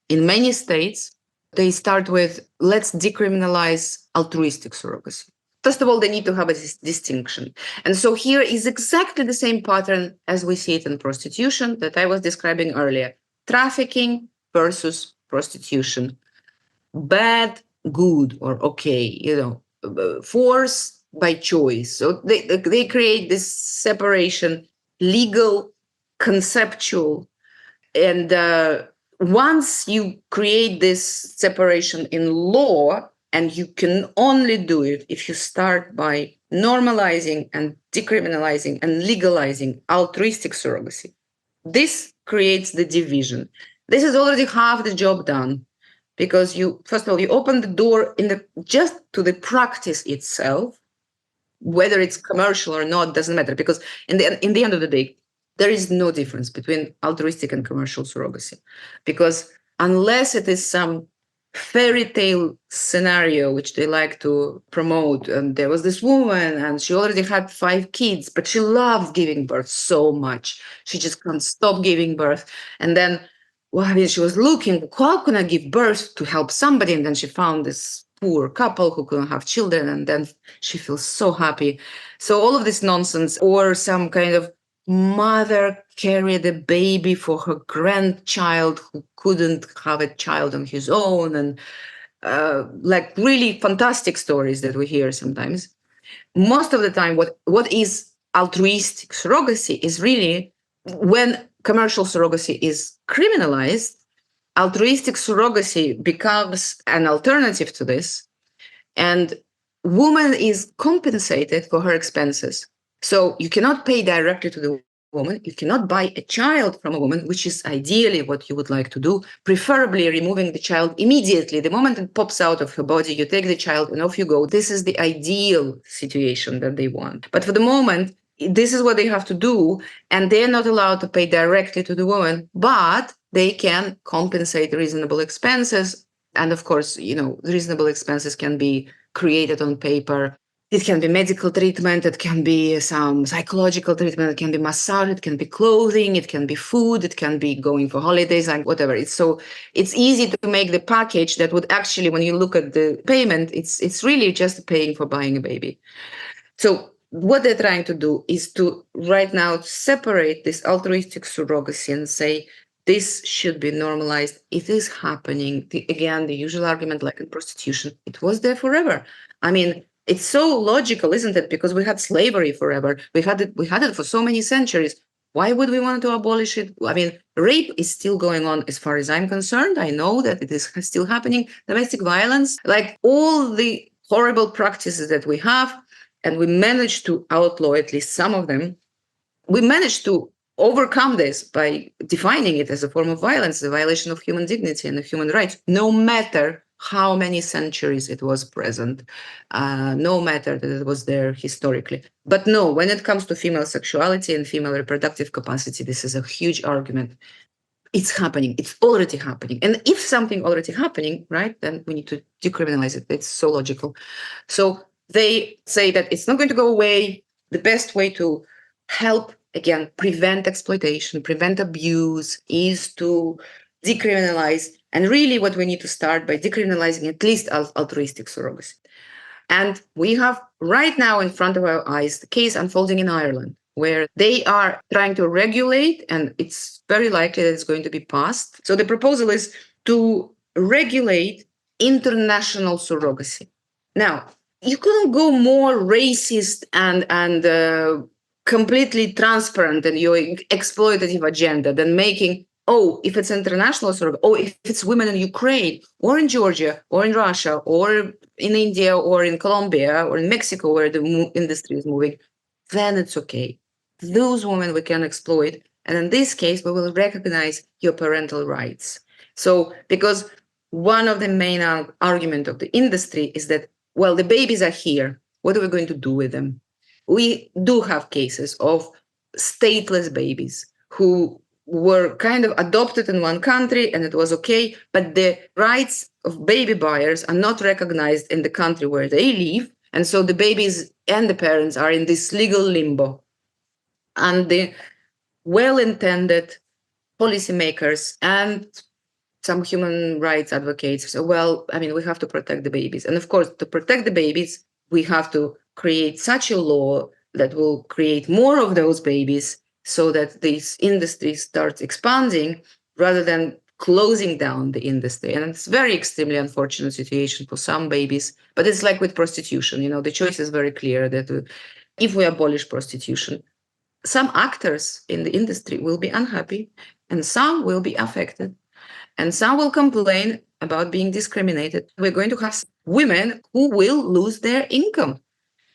In many states, they start with, let's decriminalize altruistic surrogacy. First of all, they need to have a distinction. And so here is exactly the same pattern as we see it in prostitution that I was describing earlier. Trafficking versus prostitution. Bad, good, or okay, force by choice. So they create this separation, legal, conceptual. And once you create this separation in law, and you can only do it if you start by normalizing and decriminalizing and legalizing altruistic surrogacy, this creates the division. This is already half the job done. Because first of all, you open the door just to the practice itself, whether it's commercial or not, doesn't matter. Because in the end of the day, there is no difference between altruistic and commercial surrogacy. Because unless it is some fairy tale scenario, which they like to promote, and there was this woman and she already had 5 kids, but she loved giving birth so much. She just can't stop giving birth. And then she was looking, how can I give birth to help somebody? And then she found this poor couple who couldn't have children. And then she feels so happy. So all of this nonsense, or some kind of mother carried a baby for her grandchild who couldn't have a child on his own. And like really fantastic stories that we hear sometimes. Most of the time, what is altruistic surrogacy is really when commercial surrogacy is criminalized, altruistic surrogacy becomes an alternative to this, and woman is compensated for her expenses. So you cannot pay directly to the woman. You cannot buy a child from a woman, which is ideally what you would like to do, preferably removing the child immediately. The moment it pops out of her body, you take the child and off you go. This is the ideal situation that they want. But for the moment, this is what they have to do, and they're not allowed to pay directly to the woman, but they can compensate reasonable expenses. And of course, reasonable expenses can be created on paper. It can be medical treatment, it can be some psychological treatment, it can be massage, it can be clothing, it can be food, it can be going for holidays, like whatever. It's easy to make the package that would actually, when you look at the payment, it's really just paying for buying a baby. So what they're trying to do is to right now separate this altruistic surrogacy and say, this should be normalized. It is happening. Again, the usual argument, like in prostitution, it was there forever. I mean, it's so logical, isn't it? Because we had slavery forever. We had it for so many centuries. Why would we want to abolish it? I mean, rape is still going on as far as I'm concerned. I know that it is still happening. Domestic violence, like all the horrible practices that we have, and we managed to outlaw at least some of them. We managed to overcome this by defining it as a form of violence, a violation of human dignity and of human rights, no matter how many centuries it was present, no matter that it was there historically. But no, when it comes to female sexuality and female reproductive capacity, this is a huge argument. It's happening. It's already happening. And if something already happening, right, then we need to decriminalize it. It's so logical. So they say that it's not going to go away. The best way to help, again, prevent exploitation, prevent abuse is to decriminalize. And really what we need to start by decriminalizing at least altruistic surrogacy. And we have right now in front of our eyes the case unfolding in Ireland, where they are trying to regulate, and it's very likely that it's going to be passed. So the proposal is to regulate international surrogacy. Now, you couldn't go more racist and completely transparent in your exploitative agenda than making, if it's international surrogate, if it's women in Ukraine or in Georgia or in Russia or in India or in Colombia or in Mexico where the industry is moving, then it's okay. Those women we can exploit. And in this case, we will recognize your parental rights. So, because one of the main argument of the industry is that, well, the babies are here. What are we going to do with them? We do have cases of stateless babies who were kind of adopted in one country and it was okay, but the rights of baby buyers are not recognized in the country where they live. And so the babies and the parents are in this legal limbo. And the well-intended policymakers and some human rights advocates say, we have to protect the babies. And of course, to protect the babies, we have to create such a law that will create more of those babies so that this industry starts expanding rather than closing down the industry. And it's very extremely unfortunate situation for some babies, but it's like with prostitution, the choice is very clear that if we abolish prostitution, some actors in the industry will be unhappy and some will be affected and some will complain about being discriminated. We're going to have women who will lose their income.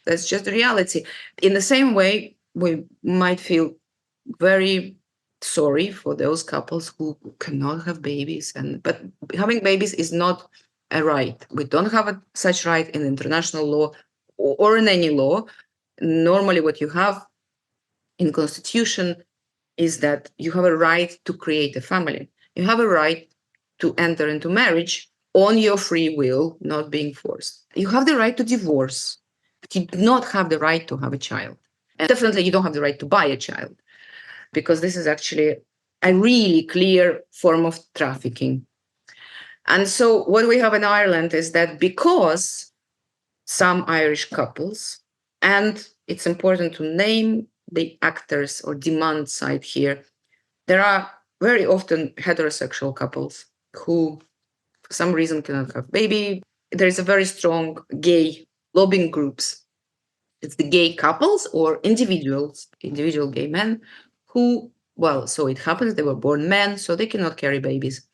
That's just the reality. In the same way, we might feel very sorry for those couples who cannot have babies. But having babies is not a right. We don't have such right in international law or in any law. Normally what you have in Constitution is that you have a right to create a family. You have a right to enter into marriage on your free will, not being forced. You have the right to divorce, but you do not have the right to have a child. And definitely you don't have the right to buy a child, because this is actually a really clear form of trafficking. And so what we have in Ireland is that because some Irish couples, and it's important to name the actors or demand side here, there are very often heterosexual couples who for some reason cannot have baby. There is a very strong gay lobbying groups. It's the gay couples or individual gay men who, so it happens they were born men, so they cannot carry babies.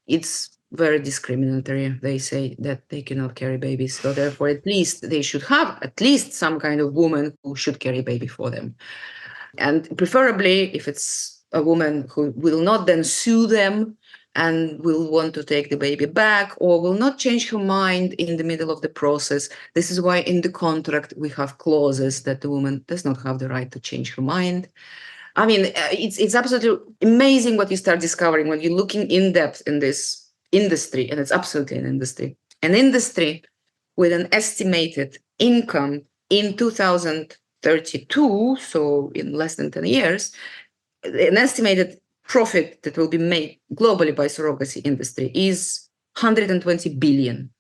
It's very discriminatory. They say that they cannot carry babies. So therefore, at least they should have at least some kind of woman who should carry a baby for them. And preferably if it's a woman who will not then sue them and will want to take the baby back or will not change her mind in the middle of the process. This is why in the contract we have clauses that the woman does not have the right to change her mind. I mean, it's absolutely amazing what you start discovering when you're looking in depth in this industry, and it's absolutely an industry with an estimated income in 2032, so in less than 10 years, an estimated profit that will be made globally by surrogacy industry is 120 billion.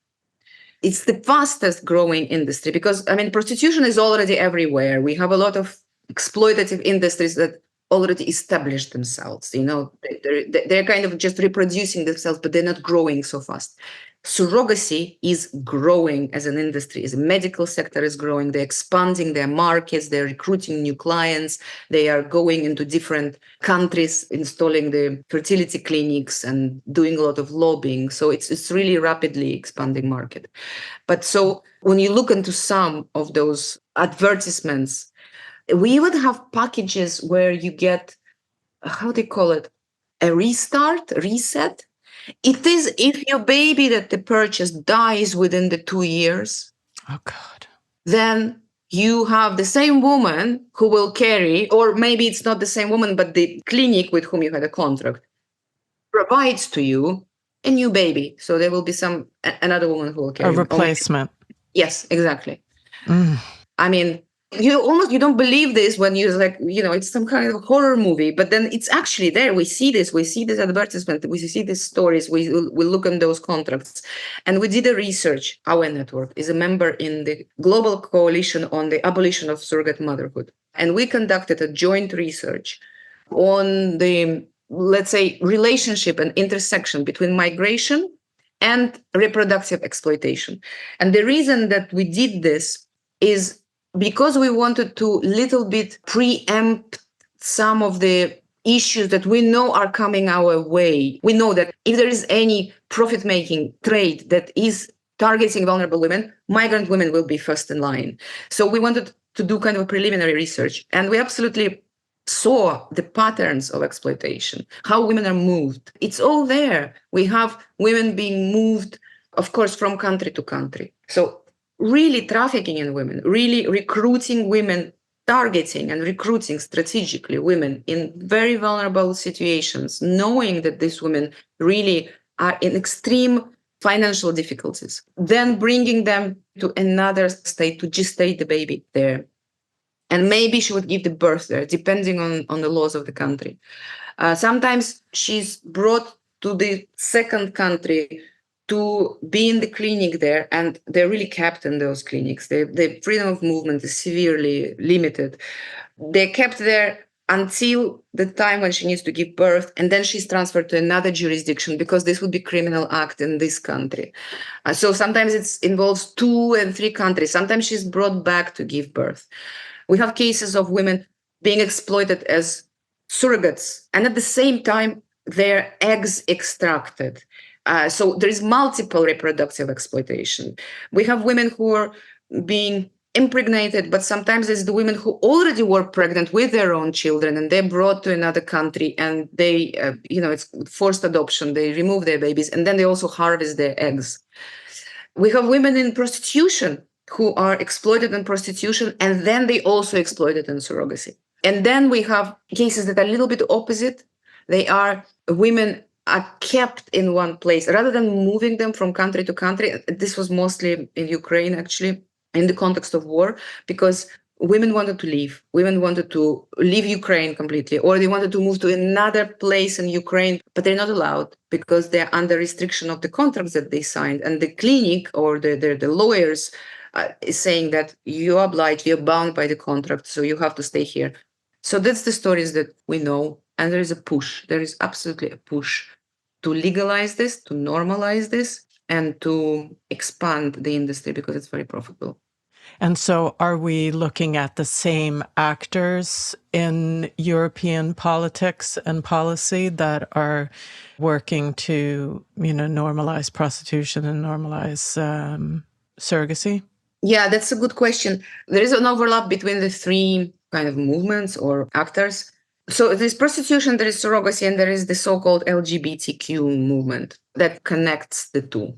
It's the fastest growing industry because, prostitution is already everywhere. We have a lot of exploitative industries that already established themselves. They're kind of just reproducing themselves, but they're not growing so fast. Surrogacy is growing as an industry, as a medical sector is growing. They're expanding their markets, they're recruiting new clients, they are going into different countries, installing the fertility clinics and doing a lot of lobbying. So it's really rapidly expanding market. But so when you look into some of those advertisements, we would have packages where you get, how do you call it, a reset. It is if your baby that they purchased dies within the 2 years. Oh, God. Then you have the same woman who will carry, or maybe it's not the same woman, but the clinic with whom you had a contract provides to you a new baby. So there will be another woman who will carry. A replacement. Yes, exactly. I mean, you don't believe this when you're like, it's some kind of horror movie, but then it's actually there. We see this advertisement, we see these stories, we look on those contracts. And we did a research. Our network is a member in the Global Coalition on the Abolition of Surrogate Motherhood. And we conducted a joint research on the, let's say, relationship and intersection between migration and reproductive exploitation. And the reason that we did this is because we wanted to little bit preempt some of the issues that we know are coming our way. We know that if there is any profit-making trade that is targeting vulnerable women, migrant women will be first in line. So we wanted to do kind of a preliminary research, and we absolutely saw the patterns of exploitation, how women are moved. It's all there. We have women being moved, of course, from country to country. So really trafficking in women, really recruiting women, targeting and recruiting strategically women in very vulnerable situations, knowing that these women really are in extreme financial difficulties, then bringing them to another state to gestate the baby there. And maybe she would give the birth there, depending on the laws of the country. Sometimes she's brought to the second country to be in the clinic there, and they're really kept in those clinics. The freedom of movement is severely limited. They're kept there until the time when she needs to give birth, and then she's transferred to another jurisdiction because this would be criminal act in this country. So sometimes it involves 2 and 3 countries. Sometimes she's brought back to give birth. We have cases of women being exploited as surrogates, and at the same time, their eggs extracted. So there is multiple reproductive exploitation. We have women who are being impregnated, but sometimes it's the women who already were pregnant with their own children, and they're brought to another country, and they, it's forced adoption. They remove their babies, and then they also harvest their eggs. We have women in prostitution who are exploited in prostitution, and then they also exploited in surrogacy. And then we have cases that are a little bit opposite. They are women are kept in one place rather than moving them from country to country. This was mostly in Ukraine, actually, in the context of war, because women wanted to leave. Women wanted to leave Ukraine completely, or they wanted to move to another place in Ukraine, but they're not allowed because they're under restriction of the contracts that they signed. And the clinic or the lawyers is saying that you're obliged, you're bound by the contract, so you have to stay here. So that's the stories that we know. And there is a push. There is absolutely a push to legalize this, to normalize this, and to expand the industry because it's very profitable. And so are we looking at the same actors in European politics and policy that are working to, normalize prostitution and normalize surrogacy? Yeah, that's a good question. There is an overlap between the 3 kind of movements or actors. So there's prostitution, there is surrogacy, and there is the so-called LGBTQ movement that connects the 2.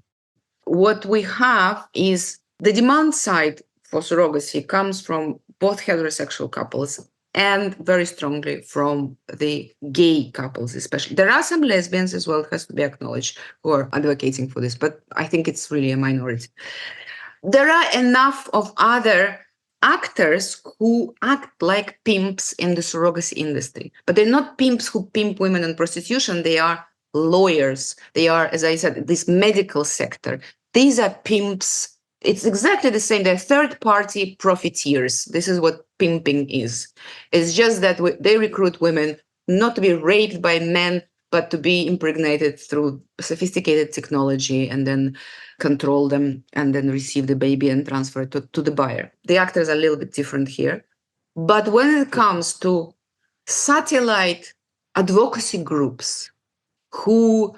What we have is the demand side for surrogacy comes from both heterosexual couples and very strongly from the gay couples, especially. There are some lesbians as well, it has to be acknowledged, who are advocating for this, but I think it's really a minority. There are enough of other actors who act like pimps in the surrogacy industry, but they're not pimps who pimp women in prostitution. They are lawyers. They are, as I said, this medical sector. These are pimps. It's exactly the same. They're third-party profiteers. This is what pimping is. It's just that they recruit women not to be raped by men, but to be impregnated through sophisticated technology and then control them and then receive the baby and transfer it to the buyer. The actors are a little bit different here. But when it comes to satellite advocacy groups who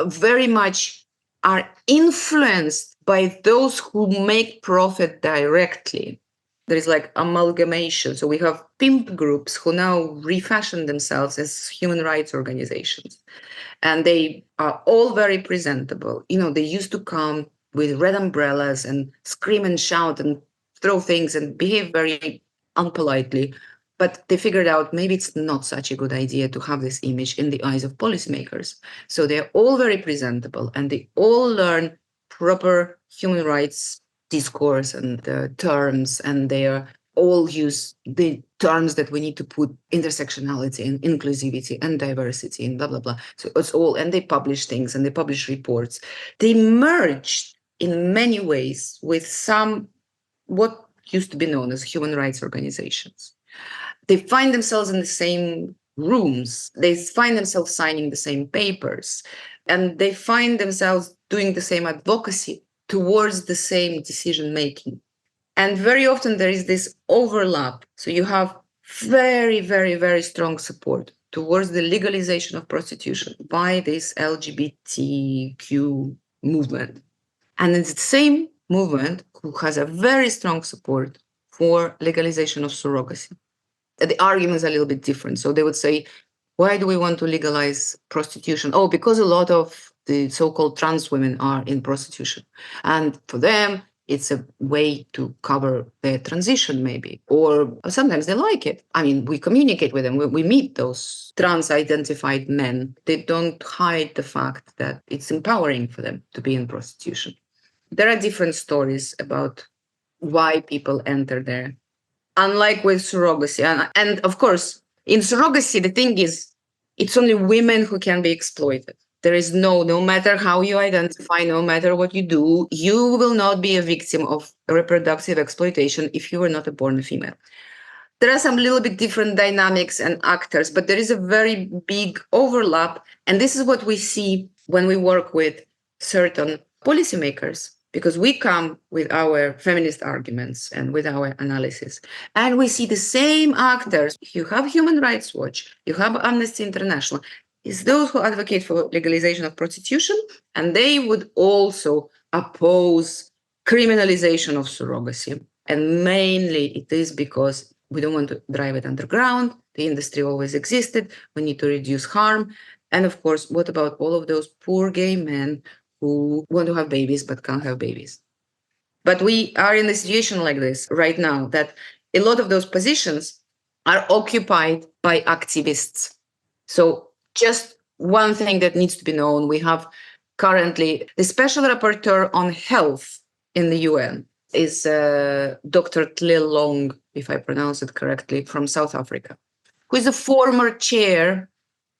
very much are influenced by those who make profit directly, there is like amalgamation. So we have pimp groups who now refashion themselves as human rights organizations. And they are all very presentable. They used to come with red umbrellas and scream and shout and throw things and behave very unpolitely. But they figured out maybe it's not such a good idea to have this image in the eyes of policymakers. So they're all very presentable and they all learn proper human rights discourse and terms, and they all use the terms that we need to put intersectionality and inclusivity and diversity and blah, blah, blah. So it's all, and they publish things and they publish reports. They merged in many ways with some, what used to be known as human rights organizations. They find themselves in the same rooms. They find themselves signing the same papers, and they find themselves doing the same advocacy towards the same decision making. And very often there is this overlap. So you have very, very, very strong support towards the legalization of prostitution by this LGBTQ movement. And it's the same movement who has a very strong support for legalization of surrogacy. The argument is a little bit different. So they would say, why do we want to legalize prostitution? Oh, because a lot of the so-called trans women are in prostitution. And for them, it's a way to cover their transition, maybe. Or sometimes they like it. I mean, we communicate with them. We meet those trans-identified men. They don't hide the fact that it's empowering for them to be in prostitution. There are different stories about why people enter there. Unlike with surrogacy. And of course, in surrogacy, the thing is, it's only women who can be exploited. There is no matter how you identify, no matter what you do, you will not be a victim of reproductive exploitation if you were not born a female. There are some little bit different dynamics and actors, but there is a very big overlap. And this is what we see when we work with certain policymakers, because we come with our feminist arguments and with our analysis. And we see the same actors. You have Human Rights Watch, you have Amnesty International. It's those who advocate for legalization of prostitution, and they would also oppose criminalization of surrogacy. And mainly it is because we don't want to drive it underground. The industry always existed. We need to reduce harm. And of course, what about all of those poor gay men who want to have babies but can't have babies? But we are in a situation like this right now, that a lot of those positions are occupied by activists. So just one thing that needs to be known, we have currently the special rapporteur on health in the UN is Dr. Tle Long, if I pronounce it correctly, from South Africa, who is a former chair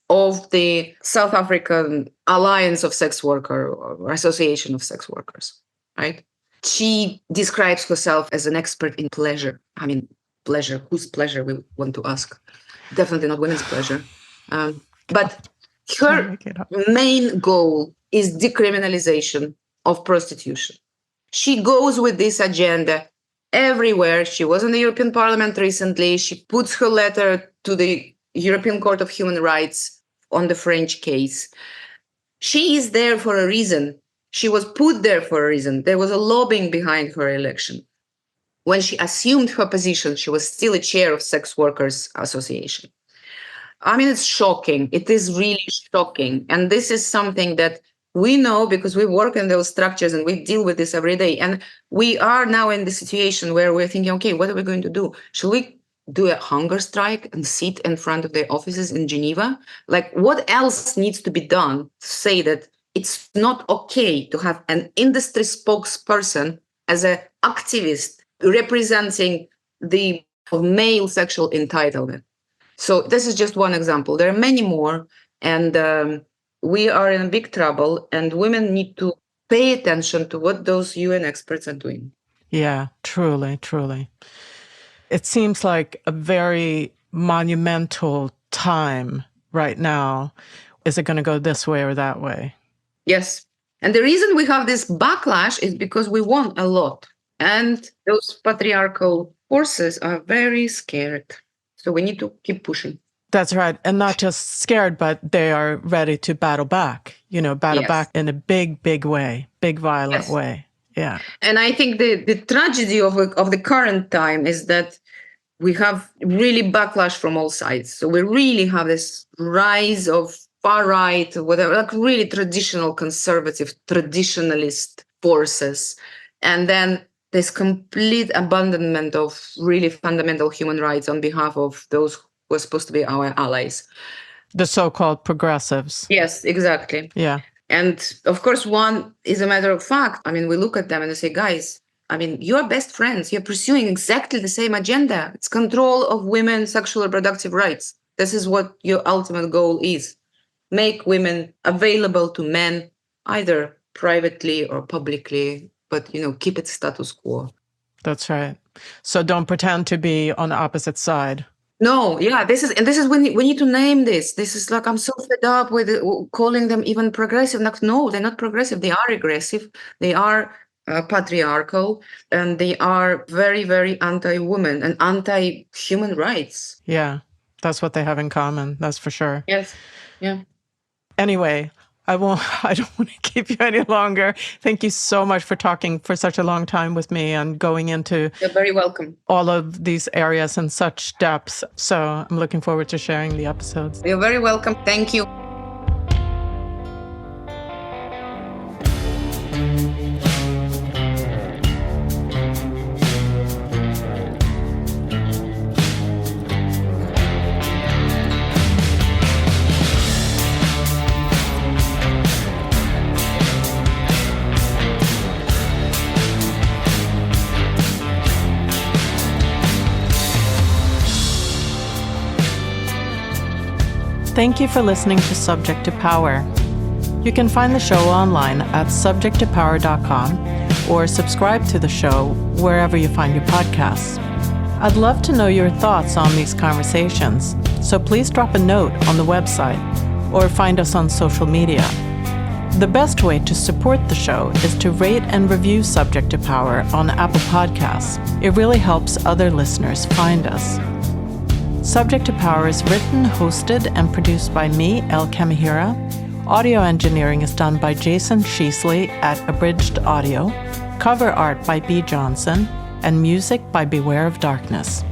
of the South African Alliance of Sex Workers or Association of Sex Workers, right? She describes herself as an expert in pleasure. I mean, pleasure, whose pleasure we want to ask? Definitely not women's pleasure. But her main goal is decriminalization of prostitution. She goes with this agenda everywhere. She was in the European Parliament recently. She puts her letter to the European Court of Human Rights on the French case. She is there for a reason. She was put there for a reason. There was a lobbying behind her election. When she assumed her position, she was still a chair of Sex Workers Association. I mean, it's shocking. It is really shocking. And this is something that we know because we work in those structures and we deal with this every day. And we are now in the situation where we're thinking, okay, what are we going to do? Shall we do a hunger strike and sit in front of their offices in Geneva? Like, what else needs to be done to say that it's not okay to have an industry spokesperson as an activist representing the male sexual entitlement? So this is just one example. There are many more, and we are in big trouble, and women need to pay attention to what those UN experts are doing. Yeah, truly, truly. It seems like a very monumental time right now. Is it going to go this way or that way? Yes. And the reason we have this backlash is because we want a lot. And those patriarchal forces are very scared. So we need to keep pushing. That's right. And not just scared, but they are ready to battle back, battle back in a big, big way, big, violent way. Yeah. And I think the tragedy of the current time is that we have really backlash from all sides. So we really have this rise of far right, whatever, like really traditional conservative, traditionalist forces. And then this complete abandonment of really fundamental human rights on behalf of those who are supposed to be our allies. The so-called progressives. Yes, exactly. Yeah. And of course, one is a matter of fact. I mean, we look at them and they say, guys, I mean, you're best friends. You're pursuing exactly the same agenda. It's control of women's sexual and reproductive rights. This is what your ultimate goal is. Make women available to men, either privately or publicly, but, keep it status quo. That's right. So don't pretend to be on the opposite side. No, yeah, this is when we need to name this. This is like, I'm so fed up with calling them even progressive. Like, no, they're not progressive. They are aggressive. They are patriarchal, and they are very, very anti-woman and anti-human rights. Yeah, that's what they have in common. That's for sure. Yes. Yeah. Anyway, I don't want to keep you any longer. Thank you so much for talking for such a long time with me and going into You're very welcome. All of these areas in such depth. So I'm looking forward to sharing the episodes. You're very welcome. Thank you. Thank you for listening to Subject to Power. You can find the show online at subjecttopower.com or subscribe to the show wherever you find your podcasts. I'd love to know your thoughts on these conversations, so please drop a note on the website or find us on social media. The best way to support the show is to rate and review Subject to Power on Apple Podcasts. It really helps other listeners find us. Subject to Power is written, hosted, and produced by me, Elle Kamihira. Audio engineering is done by Jason Sheasley at Abridged Audio. Cover art by B. Johnson, and music by Beware of Darkness.